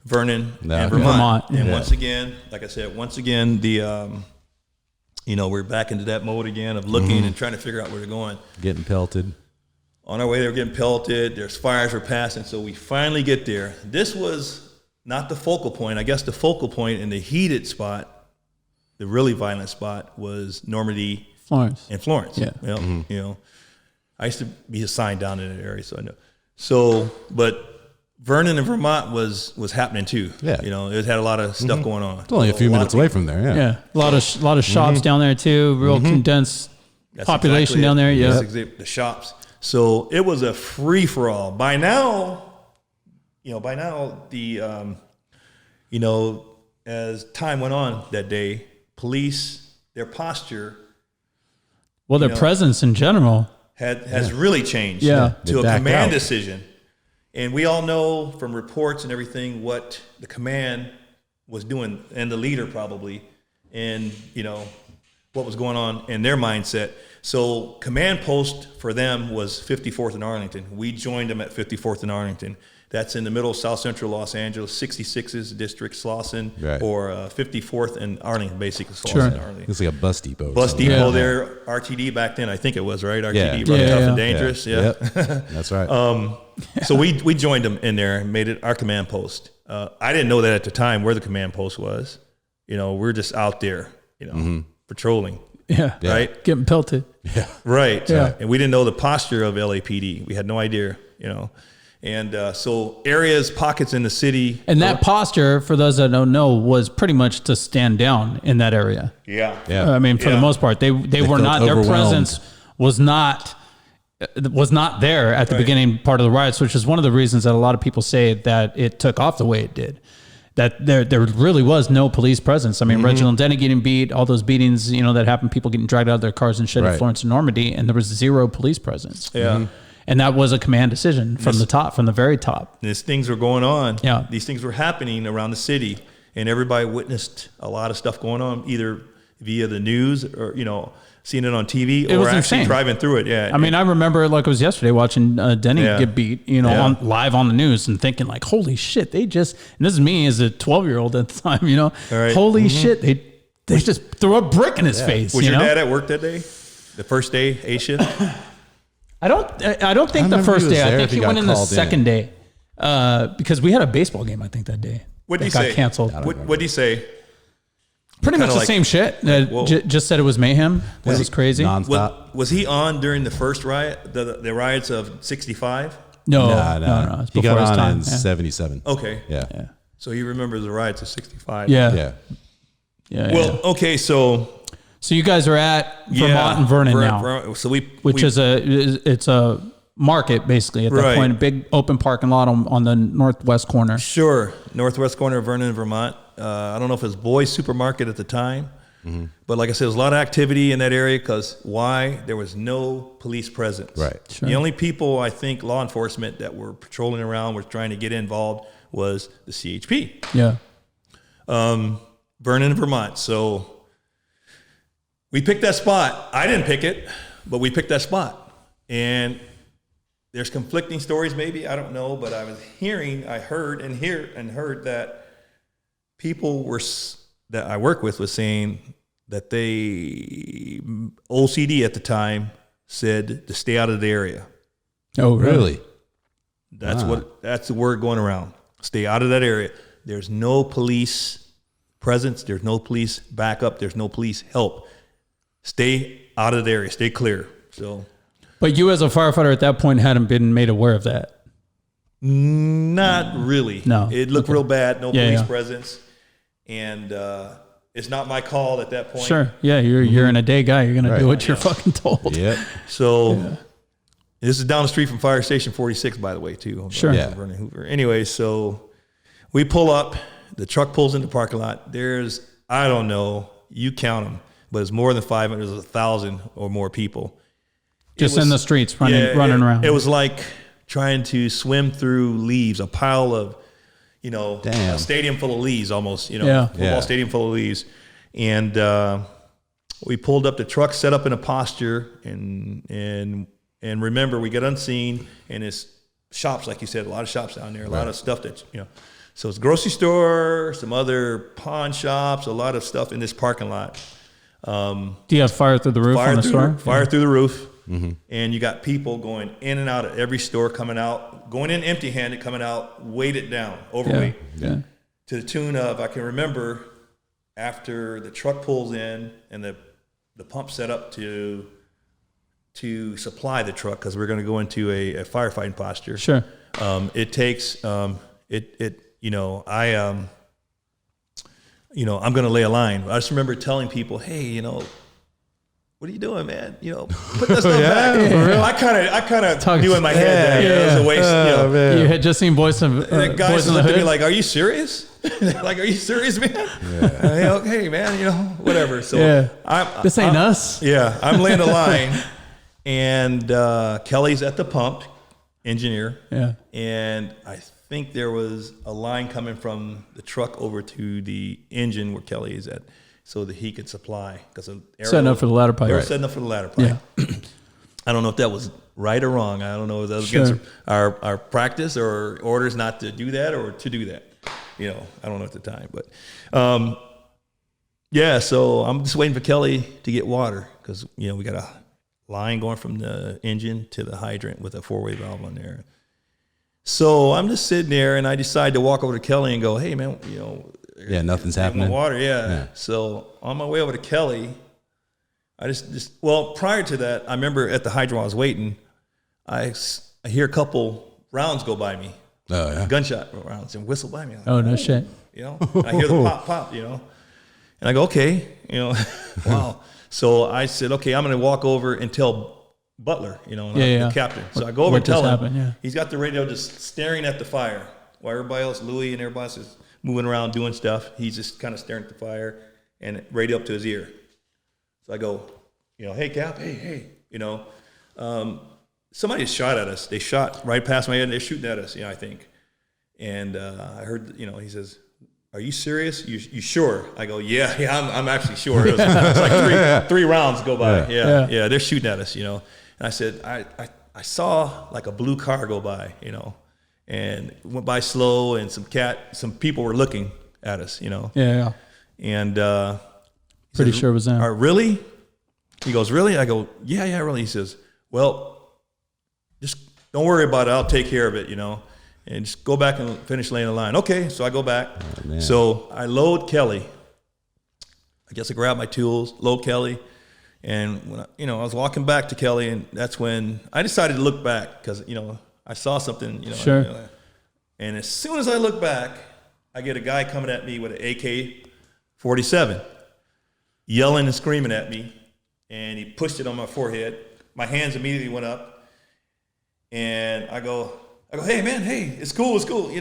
Vernon and Vermont. And once again, like I said, the we're back into that mode again of looking and trying to figure out where they're going. Getting pelted. On our way, they were getting pelted. There's fires were passing, so we finally get there. This was not the focal point. I guess the focal point in the heated spot, the really violent spot, was Normandy, Florence. Yeah. I used to be assigned down in that area, so I know. So, but Vernon and Vermont was happening too. Yeah. It had a lot of stuff going on. It's only a few minutes away from there. Yeah. Yeah. A lot of shops down there too. Real condensed population down there. Yeah. The shops. So it was a free for all. By now, the as time went on that day, police, their posture, their presence in general has really changed to a command decision. And we all know from reports and everything what the command was doing, and the leader probably, and what was going on in their mindset. So command post for them was 54th and Arlington. We joined them at 54th and Arlington. That's in the middle of South Central Los Angeles, 66's District Slauson, or 54th and Arlington, basically Slauson, Arlington. It's like a bus depot. Bus depot there, RTD back then, I think it was, right? RTD, Rough, Tough, and Dangerous. Yeah. Yep. That's right. So we joined them in there and made it our command post. I didn't know that at the time where the command post was. We're just out there, patrolling. Yeah. Right? Getting pelted. Yeah. Right. Yeah. And we didn't know the posture of LAPD. We had no idea, And so areas, pockets in the city. And that posture, for those that don't know, was pretty much to stand down in that area. Yeah. I mean, for the most part, they were not, their presence was not there at the beginning part of the riots, which is one of the reasons that a lot of people say that it took off the way it did. That there really was no police presence. I mean, Reginald Denny getting beat, all those beatings, that happened, people getting dragged out of their cars and shit in Florence and Normandy, and there was zero police presence. Yeah. And that was a command decision from the top, from the very top. These things were going on. Yeah. These things were happening around the city, and everybody witnessed a lot of stuff going on, either via the news or, seeing it on TV or actually driving through it. Yeah. I mean, I remember like it was yesterday watching Denny get beat, live on the news and thinking like, holy shit, and this is me as a 12-year-old at the time, holy shit, they just threw a brick in his face. Was your dad at work that day? The first day, A shift? I don't think the first day. I think he went in the second day. because we had a baseball game, I think, that day. What did he got say? Canceled. What did he say? Pretty much the same shit. Just said it was mayhem. That was crazy. Nonstop. Was he on during the first riot, the riots of 65? No. It's He got before his on time. in 77. Okay. Yeah. So he remembers the riots of 65. Yeah. Well, okay, so you guys are at Vermont and Vernon now, so which is a market basically at that point, a big open parking lot on the northwest corner. Sure, northwest corner of Vernon, Vermont. I don't know if it was Boy's Supermarket at the time, but like I said, there was a lot of activity in that area because why? There was no police presence. Right. Sure. The only people, I think, law enforcement that were patrolling around, were trying to get involved, was the CHP. Yeah. Vernon, Vermont. So we picked that spot. I didn't pick it, but we picked that spot. And there's conflicting stories, maybe, I don't know, but I heard that people that I work with was saying that OCD at the time said to stay out of the area. Oh, really? That's the word going around. Stay out of that area. There's no police presence. There's no police backup. There's no police help. Stay out of the area. Stay clear. So. But you as a firefighter at that point hadn't been made aware of that? Not really. No. It looked real bad. No police presence. And it's not my call at that point. Sure. Yeah, you're in a day guy. You're going to do what you're fucking told. Yeah. So this is down the street from Fire Station 46, by the way, too. Sure. Yeah. Hoover. Anyway, so we pull up. The truck pulls into the parking lot. There's, I don't know, you count them, but it's more than 500. There's 1,000 or more people. Just in the streets, running around. It was like trying to swim through leaves, a pile of, a stadium full of leaves almost, football stadium full of leaves. And we pulled up the truck, set up in a posture, and remember, we got unseen, and it's shops, like you said, a lot of shops down there, a lot of stuff that, So it's a grocery store, some other pawn shops, a lot of stuff in this parking lot. Do you have fire through the roof on the store? Fire through the roof. Mm-hmm. And you got people going in and out of every store, coming out, going in empty-handed, coming out, weighted down, overweight. Yeah. To the tune of, I can remember after the truck pulls in and the pump set up to supply the truck, because we're going to go into a firefighting posture. Sure. It takes, I'm going to lay a line. I just remember telling people, hey, what are you doing, man? Put that stuff back. Yeah. I kind of knew in my head that it was a waste. You had just seen Boys in the Hood. Guys looked at me like, "Are you serious? Like, are you serious, man?" Yeah. Okay, man. Whatever. So this ain't us. Yeah, I'm laying the line, and Kelly's at the pump, engineer. Yeah, and I think there was a line coming from the truck over to the engine where Kelly is at, so that he could supply. Setting up for the ladder pipe. They were setting up for the ladder pipe. Yeah. I don't know if that was right or wrong. I don't know if that was against our practice or orders not to do that or to do that. I don't know at the time. But, so I'm just waiting for Kelly to get water because, we got a line going from the engine to the hydrant with a 4-way valve on there. So I'm just sitting there, and I decide to walk over to Kelly and go, hey, man, nothing's happening. Water, yeah. So on my way over to Kelly, I prior to that, I remember at the hydrant while I was waiting, I hear a couple rounds go by me. Oh, yeah. Gunshot rounds and whistle by me. Like, no shit. I hear the pop, and I go, okay, wow. So I said, okay, I'm going to walk over and tell Butler, the captain. So I go over and tell him. He's got the radio just staring at the fire while everybody else, Louie and everybody else is moving around doing stuff. He's just kind of staring at the fire and radio up to his ear. So I go, hey, Cap, hey, somebody shot at us. They shot right past my head and they're shooting at us, I think. And I heard, he says, are you serious? You sure? I go, yeah, I'm actually sure. It was like three rounds go by. Yeah, they're shooting at us, And I said, I saw like a blue car go by, and it went by slow, and some people were looking at us, Yeah. And pretty sure it was them. Really? He goes, really? I go, yeah, really. He says, well, just don't worry about it. I'll take care of it, and just go back and finish laying the line. Okay, so I go back. Oh, so I load Kelly. I guess I grab my tools, load Kelly, and when I was walking back to Kelly, and that's when I decided to look back because I saw something. Sure. And as soon as I look back, I get a guy coming at me with an AK-47, yelling and screaming at me, and he pushed it on my forehead. My hands immediately went up, and I go, hey man, hey, it's cool. It's cool,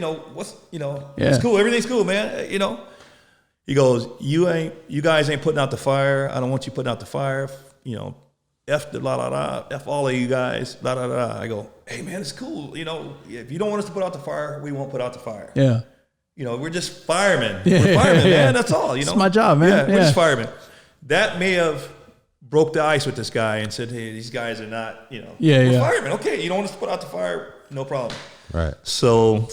everything's cool, man. He goes, you guys ain't putting out the fire. I don't want you putting out the fire. F the F all of you guys, I go, hey man, it's cool. If you don't want us to put out the fire, we won't put out the fire. Yeah. We're just firemen. We're firemen, man. That's all. It's my job, man. Yeah, we're just firemen. That may have broke the ice with this guy and said, hey, these guys are not, we're firemen. Okay, you don't want us to put out the fire, no problem. Right. So,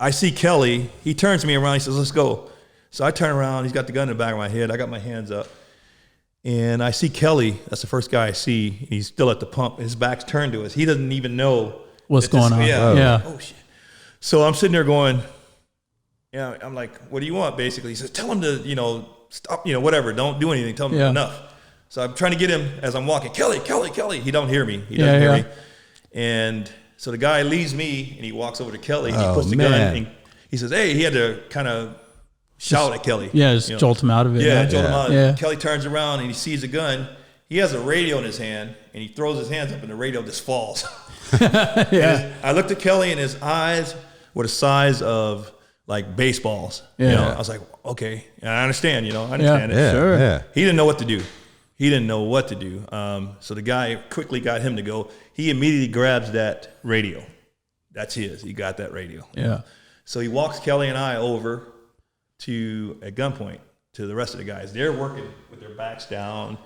I see Kelly. He turns to me around. He says, let's go. So I turn around. He's got the gun in the back of my head. I got my hands up. And I see Kelly. That's the first guy I see. He's still at the pump. His back's turned to us. He doesn't even know what's going on. Yeah. Oh, shit. So I'm sitting there going, I'm like, what do you want, basically? He says, tell him to, stop, whatever. Don't do anything. Tell him enough. So I'm trying to get him as I'm walking. Kelly. He don't hear me. He doesn't hear me. And so the guy leaves me, and he walks over to Kelly, and he puts the gun, and he says, hey, he had to kind of shout at Kelly. Yeah, just jolt him out of it. Yeah, jolt him out. Yeah. Kelly turns around, and he sees a gun. He has a radio in his hand, and he throws his hands up, and the radio just falls. I looked at Kelly, and his eyes were the size of, like, baseballs. I was like, okay, I understand, I understand it. Yeah, sure. Yeah. He didn't know what to do. So the guy quickly got him to go. He immediately grabs that radio. That's his. He got that radio. Yeah. So he walks Kelly and I over at Gunpoint to the rest of the guys. They're working with their backs down.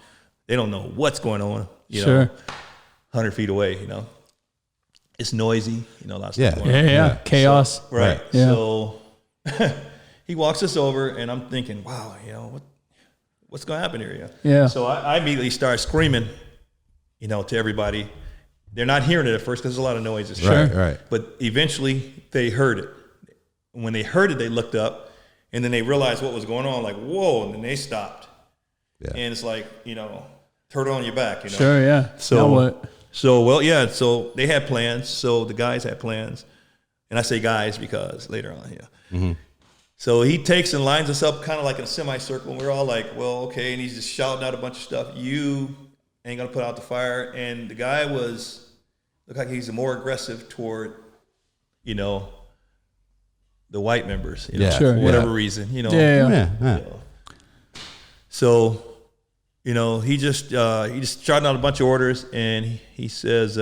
They don't know what's going on. 100 feet away. It's noisy. A lot of stuff going on. Yeah. Chaos. So, right. Yeah. So he walks us over, and I'm thinking, wow, what's going to happen here? Yeah. So I immediately start screaming, to everybody. They're not hearing it at first because there's a lot of noises. Right. But eventually they heard it. When they heard it, they looked up, and then they realized what was going on. Like, whoa! And then they stopped. Yeah. And it's like, turtle on your back. Sure. Yeah. So now what? So they had plans. So the guys had plans, and I say guys because later on, Mm-hmm. So he takes and lines us up kind of like in a semicircle, and we're all like, well, okay. And he's just shouting out a bunch of stuff. You ain't going to put out the fire. And the guy looked like he's more aggressive toward, the white members, for whatever reason, Yeah. So, he just shouting out a bunch of orders, and he says,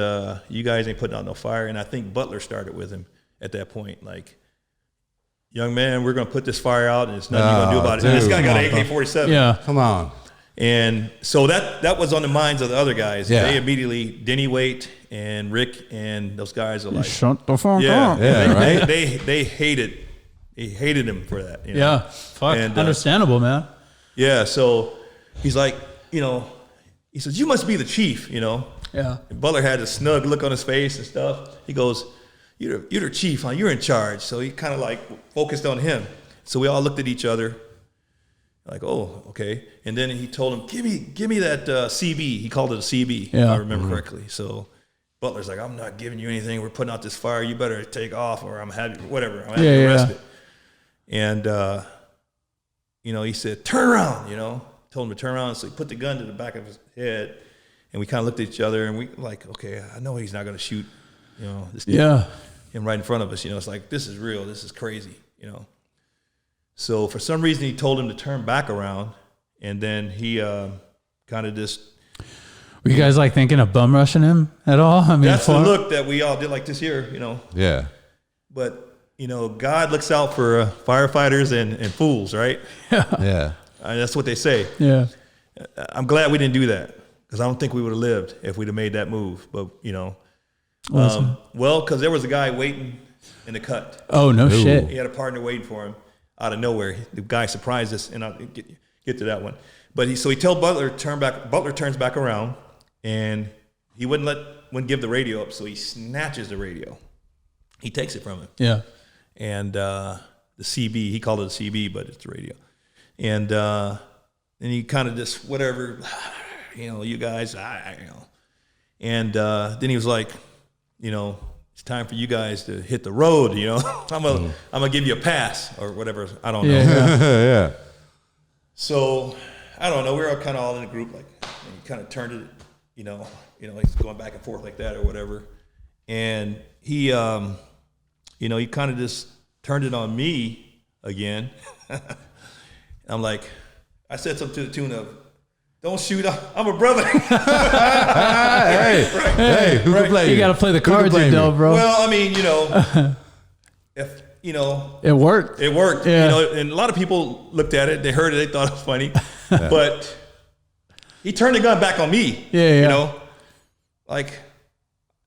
you guys ain't putting out no fire. And I think Butler started with him at that point, like, young man, we're going to put this fire out, and there's nothing you're going to do about it. And this guy got an AK-47. Yeah. Come on. And so that was on the minds of the other guys. Yeah. They immediately, Denny Waite and Rick and those guys are like, shut the fuck up. Yeah, right? They hated him for that. Yeah. Fuck. And, understandable, man. Yeah. So he's like, he says, you must be the chief, Yeah. And Butler had a snug look on his face and stuff. He goes, you're the chief, huh? You're in charge. So he kind of like focused on him. So we all looked at each other. Like, oh, okay. And then he told him, give me that CB. He called it a CB, if I remember correctly. So Butler's like, I'm not giving you anything. We're putting out this fire. You better take off, or I'm having whatever. I'm having you arrested. And he said, turn around. Told him to turn around. So he put the gun to the back of his head, and we kind of looked at each other, and we like, okay, I know he's not going to shoot, this him right in front of us. It's like, this is real. This is crazy. So for some reason, he told him to turn back around, and then he kind of just. Were you guys like thinking of bum rushing him at all? I mean, that's the look that we all did like this here, Yeah. But God looks out for firefighters and fools, right? Yeah. That's what they say. Yeah. I'm glad we didn't do that, because I don't think we would have lived if we'd have made that move. But because there was a guy waiting in the cut. Oh no shit! He had a partner waiting for him. Out of nowhere, the guy surprised us, and I'll get to that one. But he told Butler turn back. Butler turns back around, and he wouldn't give the radio up, so he snatches the radio. He takes it from him. Yeah. And the CB, he called it a CB, but it's the radio. And he kind of just whatever, you guys, And then he was like, it's time for you guys to hit the road. I'm gonna give you a pass or whatever. I don't know. Yeah. So I don't know. We were kind of all in a group, like, and he kind of turned it, like going back and forth like that or whatever. And he, he kind of just turned it on me again. I'm like, I said something to the tune of, "Don't shoot, I'm a brother." Hey, who can blame you? You got to play the cards you dealt, bro. Well, I mean, if it worked. It worked. Yeah. And a lot of people looked at it, they heard it, they thought it was funny, but he turned the gun back on me. Yeah.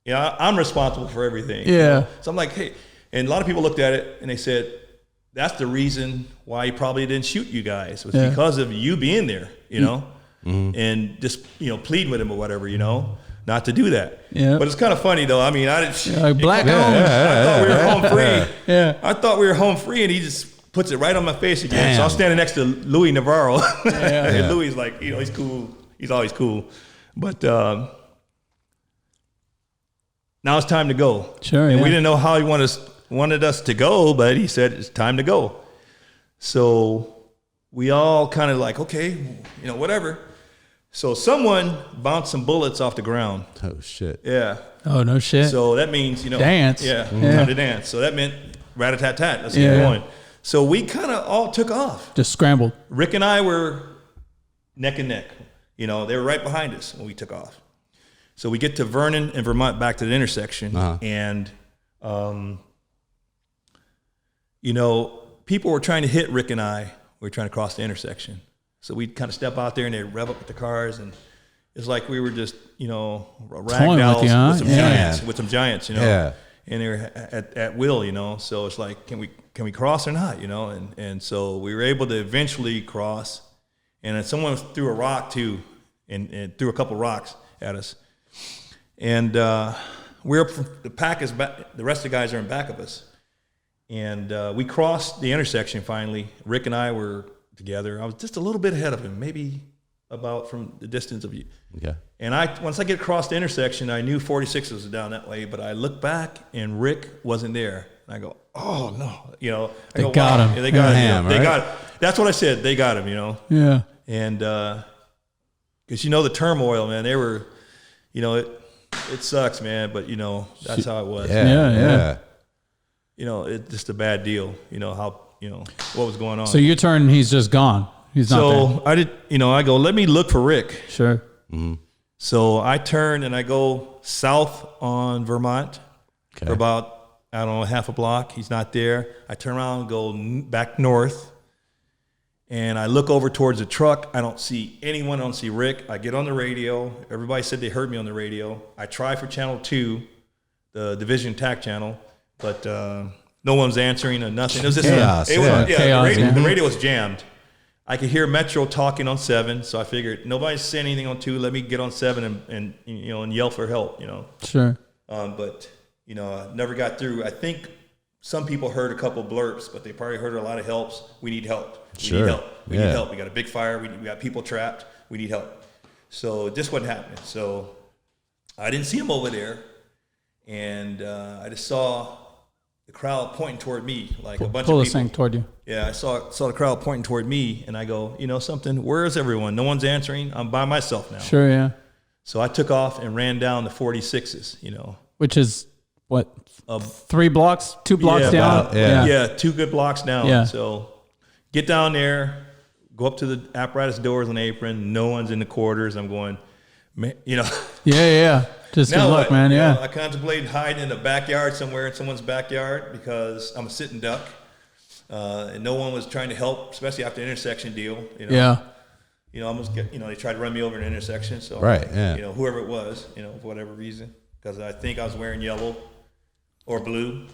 I'm responsible for everything. Yeah. So I'm like, hey, and a lot of people looked at it and they said, that's the reason why he probably didn't shoot you guys, was because of you being there, and just, pleading with him or whatever, not to do that. Yeah. But it's kind of funny though. I mean, I didn't. Black I thought we were home free. Yeah. I thought we were home free, and he just puts it right on my face again. Damn. So I'm standing next to Louis Navarro. Yeah. And Louis is like, he's cool. He's always cool. But now it's time to go. Sure. And yeah. we didn't know how he wanted us to go, but he said it's time to go. So we all kind of like, okay, whatever. So someone bounced some bullets off the ground. Oh shit. Yeah. Oh, no shit. So that means, dance. Yeah, Yeah. time to dance. So that meant rat-a-tat-tat. Let's Yeah. get going. So we kind of all took off. Just scrambled. Rick and I were neck and neck. They were right behind us when we took off. So we get to Vernon and Vermont, back to the intersection. And, people were trying to hit Rick and I. We were trying to cross the intersection. So we'd kind of step out there and they'd rev up with the cars, and it's like we were just, ragdolls with some giants, Yeah. And they were at will, so it's like, can we cross or not, and so we were able to eventually cross, and then someone threw a rock too, and threw a couple rocks at us, and we're up, the pack is back, the rest of the guys are in back of us, and we crossed the intersection finally. Rick and I were together. I was just a little bit ahead of him, maybe about from the distance of you. Okay. And once I get across the intersection, I knew 46 was down that way, but I looked back and Rick wasn't there. And I go, oh no, They got him. Yeah, they got him. Right? They got. That's what I said. They got him. Yeah. And because the turmoil, man, they were, it sucks, man, but that's how it was. Yeah. It's just a bad deal. How what was going on. So you turn, he's just gone. He's not there. So I did, I go, let me look for Rick. Sure. Mm-hmm. So I turn and I go south on Vermont for about, I don't know, half a block. He's not there. I turn around and go back north, and I look over towards the truck. I don't see anyone. I don't see Rick. I get on the radio. Everybody said they heard me on the radio. I try for channel 2, the division TAC channel, but no one's answering or nothing. It was just chaos. Chaos, the radio was jammed. I could hear Metro talking on 7, so I figured nobody's saying anything on 2. Let me get on 7 and yell for help. Sure. But I never got through. I think some people heard a couple blurps, but they probably heard a lot of helps. We need help. We need help. We need help. We got a big fire. We got people trapped. We need help. So this wasn't happening. So I didn't see him over there, and I just saw the crowd pointing toward me, like a bunch of people. Pull this thing toward you. Yeah, I saw the crowd pointing toward me, and I go, something? Where is everyone? No one's answering. I'm by myself now. Sure, yeah. So I took off and ran down the 46s. Which is what? 3 blocks, 2 blocks down. About, yeah. 2 good blocks down. Yeah. So get down there, go up to the apparatus doors on the apron. No one's in the quarters. I'm going, man, Yeah. Just good luck, man. Yeah. I contemplated hiding in a backyard somewhere, in someone's backyard, because I'm a sitting duck. And no one was trying to help, especially after the intersection deal. Yeah. Almost get, they tried to run me over in an intersection. So, right, yeah. Whoever it was, for whatever reason, because I think I was wearing yellow or blue.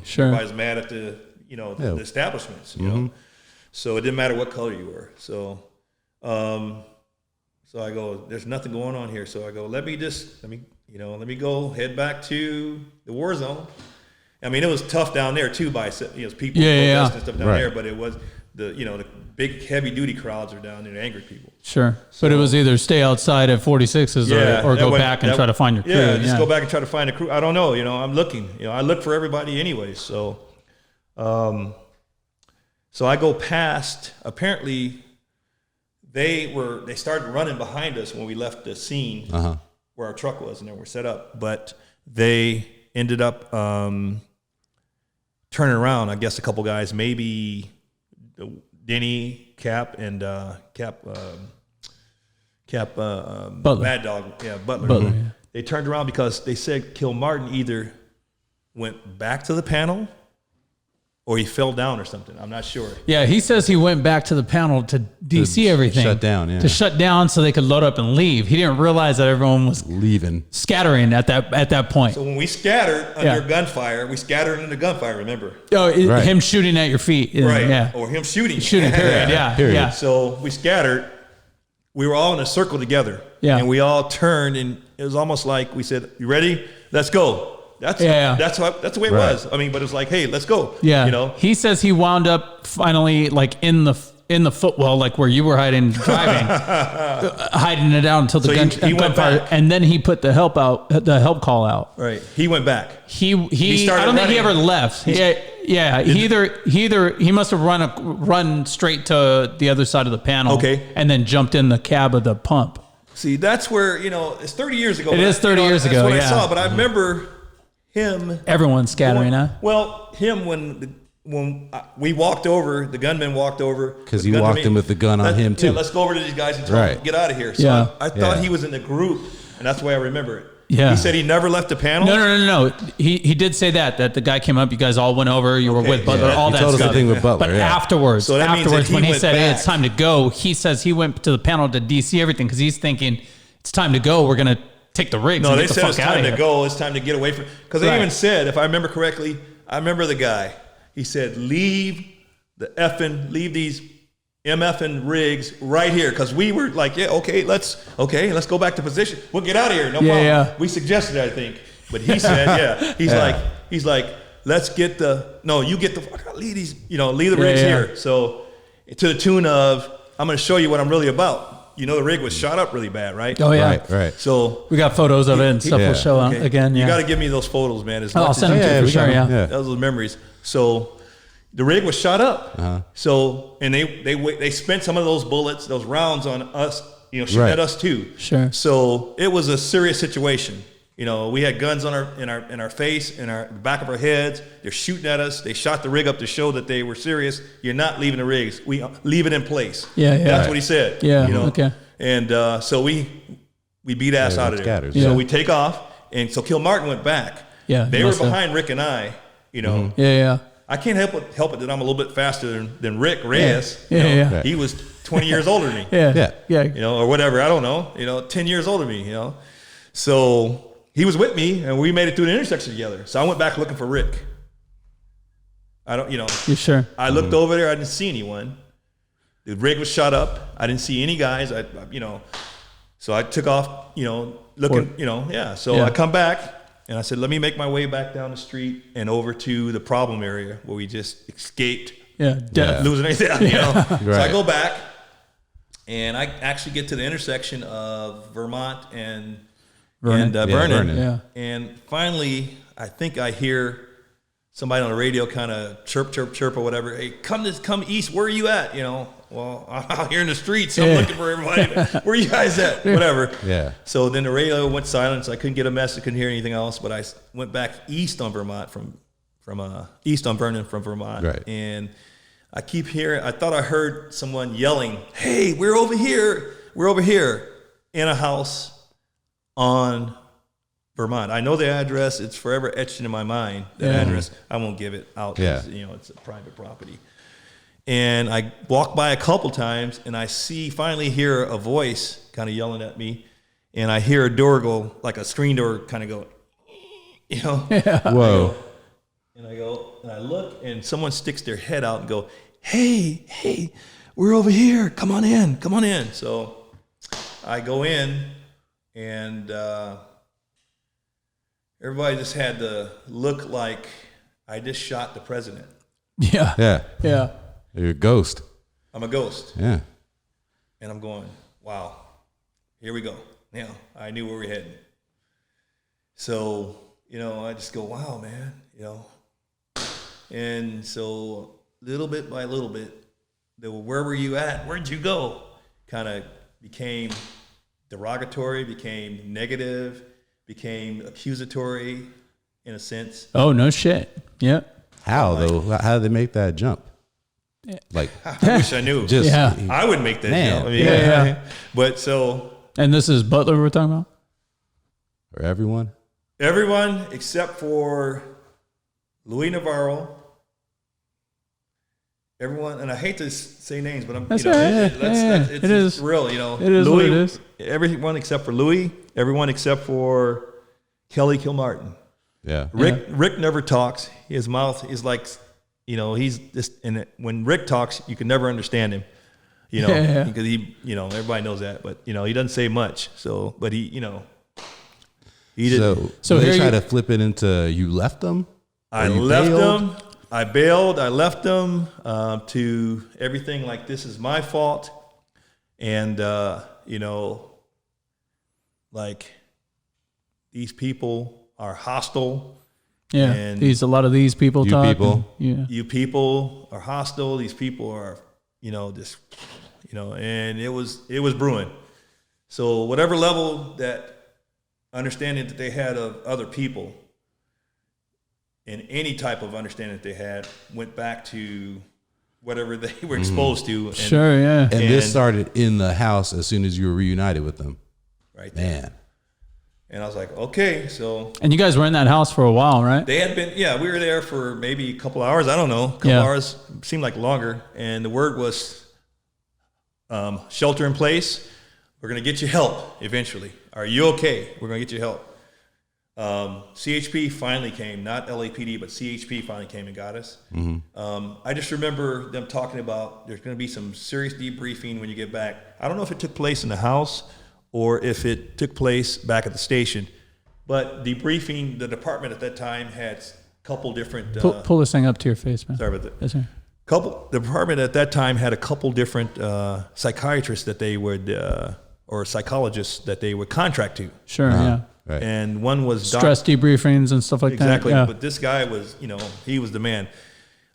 Sure. Everybody's mad at the, the establishments. So it didn't matter what color you were. So, So I go, there's nothing going on here. So I go, let me go head back to the war zone. I mean, it was tough down there too by, people protesting stuff down there, but it was the big heavy duty crowds are down there, angry people. Sure. So, but it was either stay outside at 46s or go back and try to find your crew. Yeah, just go back and try to find a crew. I don't know, I'm looking, I look for everybody anyway. So, so I go past, apparently they started running behind us when we left the scene where our truck was and then we're set up, but they ended up turning around. I guess a couple guys, maybe Denny, Cap, and Butler. Mad Dog, Butler. Yeah. They turned around because they said Kilmartin either went back to the panel or he fell down or something. I'm not sure. Yeah, he says he went back to the panel to DC everything. Shut down, yeah. To shut down so they could load up and leave. He didn't realize that everyone was leaving, scattering at that point. So when we scattered under gunfire, we scattered under gunfire, remember? Oh, him shooting at your feet. Right. Yeah. Or him shooting. Shooting, period. Yeah. Period. Yeah. So we scattered. We were all in a circle together. Yeah. And we all turned, and it was almost like we said, "You ready? Let's go." That's the way it was. I mean, but it was like, "Hey, let's go." Yeah. He says he wound up finally like in the footwell, like where you were hiding, driving, hiding it out until the gunfire, and then he put the help call out. Right. He went back. He I don't think he ever left. Yeah. He must have run straight to the other side of the panel. Okay. And then jumped in the cab of the pump. See, that's where, it's 30 years ago. It is 30 years ago. That's what I saw, but I remember him. Everyone's scattering, huh? Well, him when we walked over, the gunman walked over. Because he walked in with the gun on him too. Yeah, let's go over to these guys and tell them, get out of here. So I thought he was in the group, and that's the way I remember it. Yeah. He said he never left the panel? No. He did say that the guy came up, you guys all went over, you were with Butler, all that stuff. He told us the thing with Butler, but afterwards, so afterwards when he said, hey, it's time to go, he says he went to the panel to DC everything because he's thinking, it's time to go, we're going to take the rigs and get the fuck out of here. No, they said it's time to go, it's time to get away from, because they even said, if I remember correctly, I remember the guy, he said, leave these MFing rigs right here, because we were like, let's go back to position. We'll get out of here, no problem. Yeah. We suggested it, I think, but he said, he's like, let's get you get the fuck out, leave these, leave the rigs here. So to the tune of, I'm going to show you what I'm really about. The rig was shot up really bad, right? Oh yeah, right. So we got photos of it and stuff. We'll show again. You got to give me those photos, man. I'll send them to you for sure. Yeah, those are memories. So the rig was shot up. So and they spent some of those bullets, those rounds on us, shooting at us too. Sure. So it was a serious situation. We had guns on in our face, in our back of our heads. They're shooting at us. They shot the rig up to show that they were serious. You're not leaving the rigs. We leave it in place. Yeah. That's what he said. Yeah. Okay. And so we beat ass out of there. Scatters. So we take off, and so Kilmartin went back. Yeah. They were behind Rick and I. Yeah. I can't help it that I'm a little bit faster than Rick Reyes. Yeah. He was 20 years older than me. Yeah. Or whatever. I don't know. 10 years older than me. So he was with me, and we made it through the intersection together. So I went back looking for Rick. I don't. You sure? I looked over there. I didn't see anyone. The rig was shot up. I didn't see any guys. So I took off. Looking. So I come back. And I said, let me make my way back down the street and over to the problem area where we just escaped losing anything. So I go back, and I actually get to the intersection of Vermont and Vernon. Yeah. And finally, I think I hear somebody on the radio kind of chirp or whatever. Hey, come east. Where are you at? Well, I'm out here in the streets. So I'm looking for everybody. Where are you guys at? Whatever. Yeah. So then the radio went silent. So I couldn't get a message. Couldn't hear anything else. But I went back east on Vermont from east on Vernon from Vermont. Right. And I keep hearing. I thought I heard someone yelling, "Hey, we're over here. We're over here in a house on Vermont." I know the address. It's forever etched into my mind. That address. I won't give it out because it's a private property. And I walk by a couple times, and I finally hear a voice kind of yelling at me, and I hear a door go, like a screen door kind of go, Whoa. And I look, and someone sticks their head out and go, hey, we're over here. Come on in. So I go in, and everybody just had to look like I just shot the president. Yeah. Yeah. Yeah. You're a ghost. I'm a ghost. Yeah. And I'm going, wow, here we go. Now, I knew where we were heading. So, I just go, wow, man, And so little bit by little bit, where were you at? Where'd you go? Kind of became derogatory, became negative, became accusatory in a sense. Oh, no shit. Yeah. How though? How did they make that jump? Like, I wish I knew. I would make that jump. I mean, Yeah. But so. And this is Butler we're talking about? or everyone? Everyone except for Louis Navarro. Everyone, and I hate to say names, but That's it's real, It is Louis, what it is. Everyone except for Louis, everyone except for Kelly Kilmartin. Yeah. Rick never talks. His mouth is like, he's just, and when Rick talks, you can never understand him, because he, everybody knows that, but, he doesn't say much. So, but he didn't. So they try to flip it into you left them? I left them. I bailed. I left them to everything like this is my fault. And, like these people are hostile. Yeah. And a lot of these people talk. You people are hostile. These people are, and it was brewing. So whatever level that understanding that they had of other people, and any type of understanding that they had went back to whatever they were exposed to. And, sure, yeah. And this started in the house as soon as you were reunited with them. Right there. Man. And I was like, okay, so. And you guys were in that house for a while, right? They had been, we were there for maybe a couple hours. I don't know. A couple hours, seemed like longer. And the word was shelter in place. We're going to get you help eventually. Are you okay? We're going to get you help. CHP finally came, not LAPD, but CHP finally came and got us. Mm-hmm. I just remember them talking about there's going to be some serious debriefing when you get back. I don't know if it took place in the house or if it took place back at the station, but debriefing, the department at that time had a couple different... pull this thing up to your face, man. Sorry about that. Yes, sir. The department at that time had a couple different psychiatrists that they would, or psychologists that they would contract to. Sure, yeah. Right. And one was stress debriefings and stuff like exactly. that. But this guy was, he was the man.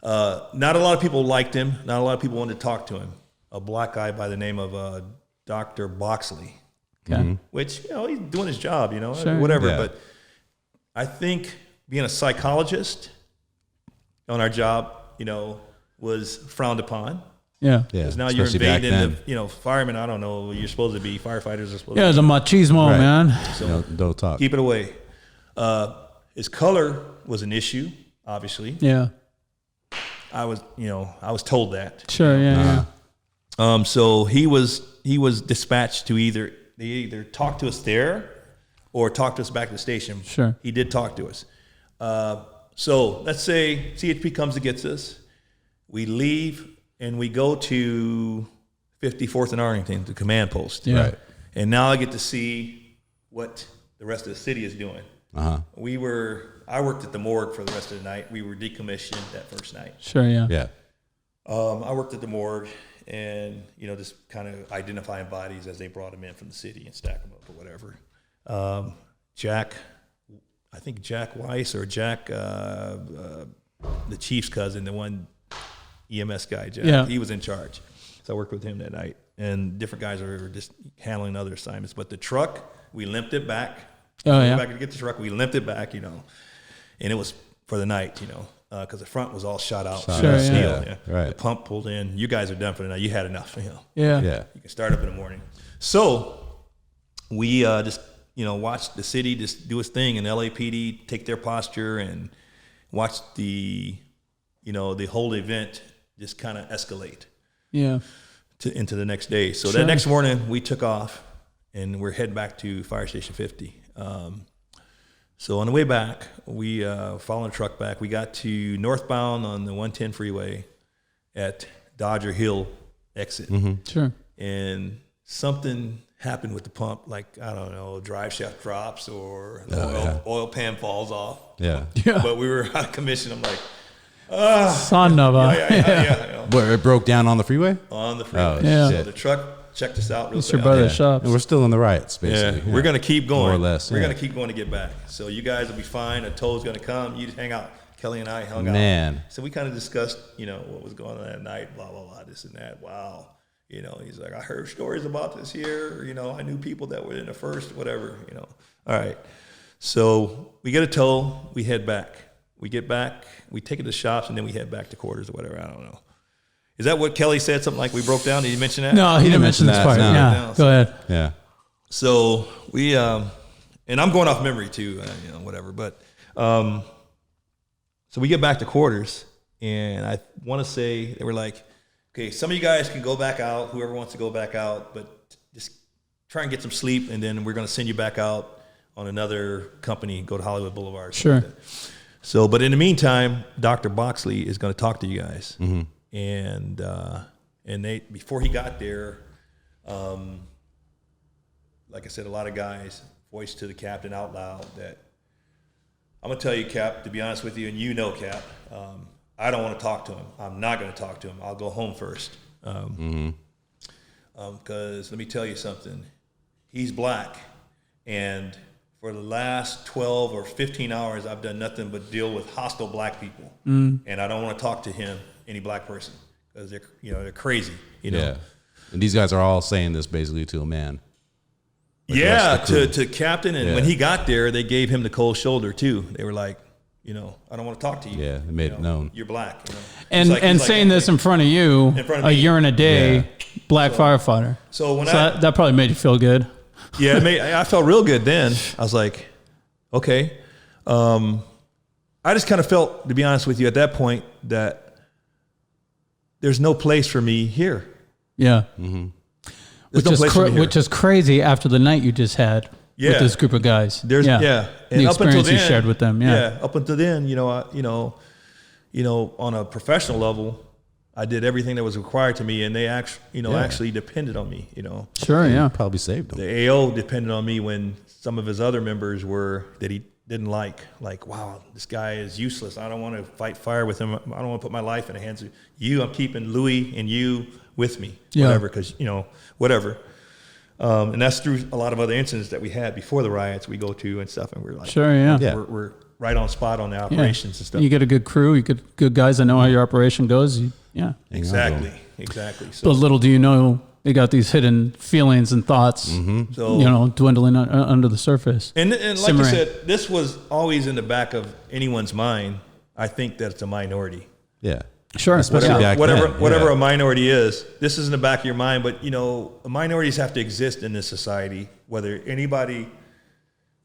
Not a lot of people liked him. Not a lot of people wanted to talk to him. A black guy by the name of Dr. Boxley, which he's doing his job, sure. whatever. Yeah. But I think being a psychologist on our job, was frowned upon. Yeah. Because now you're invading into, firemen. I don't know. You're supposed to be firefighters. Are supposed to be. It's a machismo, Right. man. So don't talk. keep it away. His color was an issue, obviously. Yeah. I was told that. Sure. Yeah. Yeah. So he was dispatched to either talk to us there or talk to us back to the station. Sure. He did talk to us. So let's say CHP comes and gets us. We leave and we go to 54th and Arlington, the command post. Yeah. Right. And now I get to see what the rest of the city is doing. Uh-huh. I worked at the morgue for the rest of the night. We were decommissioned that first night. Sure. Yeah. Yeah. I worked at the morgue and, just kind of identifying bodies as they brought them in from the city and stack them up or whatever. Jack Weiss or Jack, the chief's cousin, the one EMS guy, Jack, he was in charge. So I worked with him that night. And different guys were just handling other assignments. But the truck, we limped it back. Oh, yeah. Back to get the truck, we limped it back, and it was for the night, because the front was all shot out. Sure, Steel, yeah. Right. The pump pulled in. You guys are done for the night. You had enough, Yeah. Yeah. You can start up in the morning. So we just, watched the city just do its thing and LAPD take their posture and watch the whole event just kind of escalate. Yeah. Into the next day. So Sure. that next morning we took off and we're heading back to Fire Station 50. So on the way back, we following the truck back. We got to northbound on the 110 freeway at Dodger Hill exit. Mm-hmm. Sure. And something happen with the pump, like, I don't know, drive shaft drops or oil pan falls off. Yeah. But we were out of commission. I'm like, son of a. yeah. Where it broke down on the freeway? On the freeway. Oh, Yeah. So the truck checked us out real It's quick. your brother's shop. And we're still in the riots, basically. Yeah. We're going to keep going. More or less. We're going to keep going to get back. So you guys will be fine. A tow's going to come. You just hang out. Kelly and I hung out. Man. So we kind of discussed, what was going on that night, blah, blah, blah, this and that. Wow. He's like, I heard stories about this here. I knew people that were in the first, whatever, All right. So we get a tow. We head back. We get back. We take it to shops, and then we head back to quarters or whatever. I don't know. Is that what Kelly said? Something like we broke down? Did you mention that? No, he didn't mention this that, part. no. Yeah, go ahead. Yeah. So we, and I'm going off memory too, whatever. But so we get back to quarters, and I want to say they were like, okay, some of you guys can go back out, whoever wants to go back out, but just try and get some sleep, and then we're going to send you back out on another company, go to Hollywood Boulevard. Sure. So, but in the meantime, Dr. Boxley is going to talk to you guys. Mm-hmm. And they, before he got there, like I said, a lot of guys voiced to the captain out loud that, I'm going to tell you, Cap, to be honest with you, and Cap, I don't want to talk to him. I'm not going to talk to him. I'll go home first. Because let me tell you something. He's black. And for the last 12 or 15 hours, I've done nothing but deal with hostile black people. And I don't want to talk to him, any black person, because they're crazy. Yeah. And these guys are all saying this basically to a man. Like to captain. And when he got there, they gave him the cold shoulder too. They were like, I don't want to talk to you. Yeah, they made it known. You're black. And saying this in front of you, a year and a day, black firefighter. So that probably made you feel good. Yeah, I felt real good then. I was like, okay. I just kind of felt, to be honest with you, at that point that there's no place for me here. Yeah. Mm-hmm. Which is crazy after the night you just had with this group of guys. And the experience you shared with them. Yeah. Up until then, on a professional level, I did everything that was required to me, and they actually depended on me. Sure, yeah. Probably saved them. The AO depended on me when some of his other members that he didn't like, wow, this guy is useless. I don't want to fight fire with him. I don't want to put my life in the hands of you. I'm keeping Louis and you with me, whatever, because, whatever. And that's through a lot of other incidents that we had before the riots we go to and stuff, and we're like, sure, yeah. We're right on spot on the operations and stuff. You get a good crew, you get good guys that know how your operation goes. Exactly. So, but little do you know, they got these hidden feelings and thoughts, so, dwindling under the surface. And like I said, this was always in the back of anyone's mind. I think that it's a minority. Yeah. Sure. Especially whatever a minority is, this is in the back of your mind. But, minorities have to exist in this society, whether anybody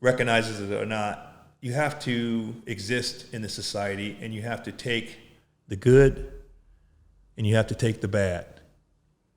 recognizes it or not. You have to exist in the society, and you have to take the good and you have to take the bad.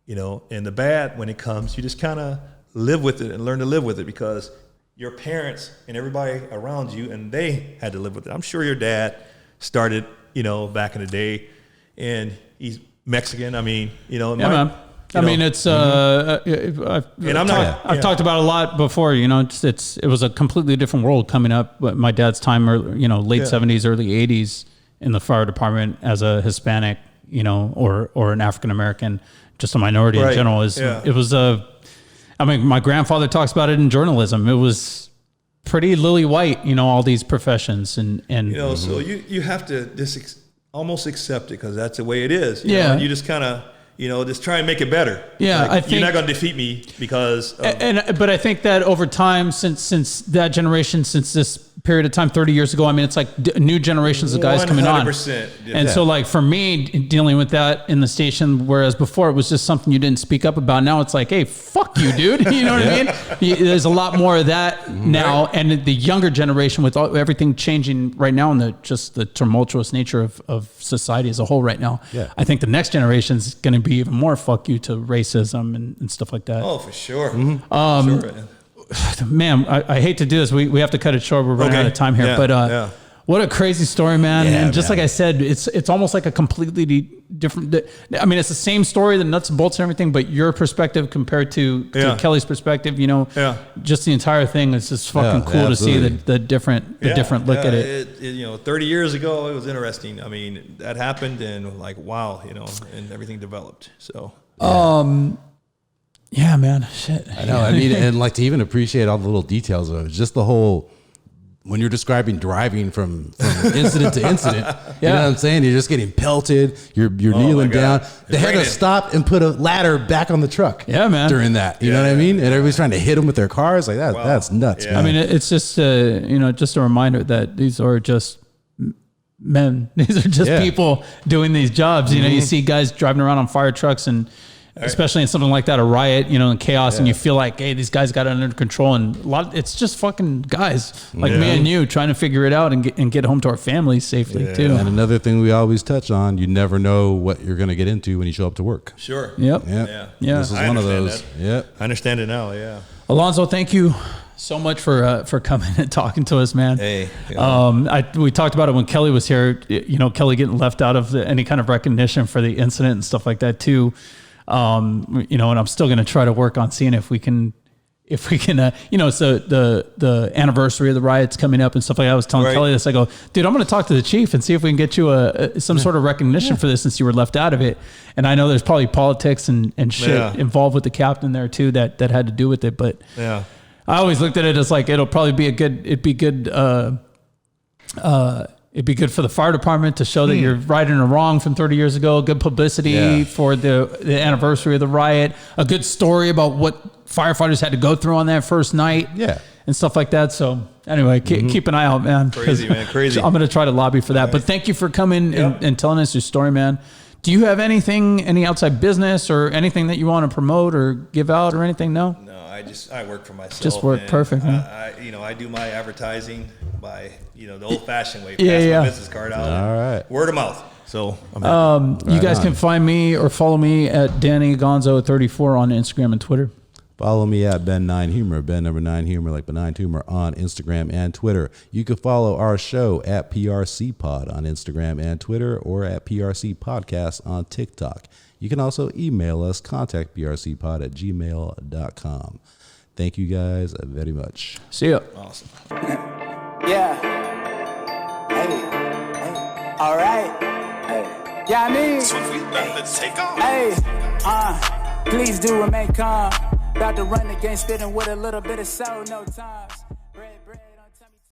And the bad, when it comes, you just kind of live with it and learn to live with it, because your parents and everybody around you, and they had to live with it. I'm sure your dad started, back in the day, and he's Mexican. I mean, man. I mean, it's I've talked about it a lot before. It was a completely different world coming up. But my dad's time, or late 70s, early 80s in the fire department as a Hispanic, or an African American, just a minority in general. It was my grandfather talks about it in journalism. It was pretty lily white, all these professions, and so you have to almost accept it, because that's the way it is. And you just kind of. Just try and make it better. Yeah, I think you're not going to defeat me because. But I think that over time, since that generation, since this period of time, 30 years ago, I mean, it's like new generations of guys coming on. 100%. And so, like, for me, dealing with that in the station, whereas before it was just something you didn't speak up about. Now it's like, hey, fuck you, dude. You know what I mean? There's a lot more of that now, right. And the younger generation, with everything changing right now, and the tumultuous nature of society as a whole right now. Yeah. I think the next generation is going to be even more fuck you to racism and stuff like that. Oh, for sure. Mm-hmm. Man, I hate to do this. We have to cut it short. We're running out of time here. But What a crazy story, man. Yeah, and just man. like I said, it's almost like a completely different, I mean, it's the same story, the nuts and bolts and everything, but your perspective compared to Kelly's perspective, you know, just the entire thing is just fucking cool to see the different look at it. You know, 30 years ago, it was interesting. I mean, that happened and like, wow, you know, and everything developed. So, yeah, man, shit. I know. I mean, and like to even appreciate all the little details of it, just the whole, when you're describing driving from incident to incident, you know what I'm saying? You're just getting pelted. You're kneeling down. They had to stop and put a ladder back on the truck. Yeah, man. During that, you know what I mean? And everybody's trying to hit them with their cars. Like that's nuts. Yeah. Man. I mean, it's just you know, just a reminder that these are just men. These are just people doing these jobs. You know, you see guys driving around on fire trucks and. Especially in something like that, a riot, you know, in chaos, and you feel like, hey, these guys got it under control, and it's just fucking guys like me and you trying to figure it out and get home to our families safely too. And another thing we always touch on, you never know what you're going to get into when you show up to work. Sure. Yep. Yeah. This is one of those. Yep. I understand it now. Yeah. Alonzo, thank you so much for coming and talking to us, man. Hey. We talked about it when Kelly was here. You know, Kelly getting left out of any kind of recognition for the incident and stuff like that too. You know, and I'm still going to try to work on seeing if we can, you know, so the anniversary of the riots coming up and stuff like that. I was telling Kelly this, I go, dude, I'm going to talk to the chief and see if we can get you some sort of recognition for this since you were left out of it. And I know there's probably politics and shit involved with the captain there too, that had to do with it. But I always looked at it as like, it'd be good for the fire department to show that you're right and wrong from 30 years ago. Good publicity for the anniversary of the riot. A good story about what firefighters had to go through on that first night. Yeah. And stuff like that. So anyway, keep an eye out, man. Crazy, man. Crazy. I'm going to try to lobby for that. Right. But thank you for coming and telling us your story, man. Do you have any outside business or anything that you want to promote or give out or anything? No? No, I work for myself. Just work. Man. Perfect. I do my advertising by, the old fashioned way. Pass my business card out. All right. Word of mouth. So you guys can find me or follow me at Danny Gonzo 34 on Instagram and Twitter. Follow me at Ben9Humor, Ben number 9 Humor, like benign tumor on Instagram and Twitter. You can follow our show at PRC Pod on Instagram and Twitter, or at PRC Podcast on TikTok. You can also email us, contactprcpod@gmail.com. Thank you guys very much. See ya. Awesome. Yeah. Hey. All right. Hey. Yeah, I mean. So we about to take off. Hey. Please do remain calm. About to run against it and with a little bit of soul, no times.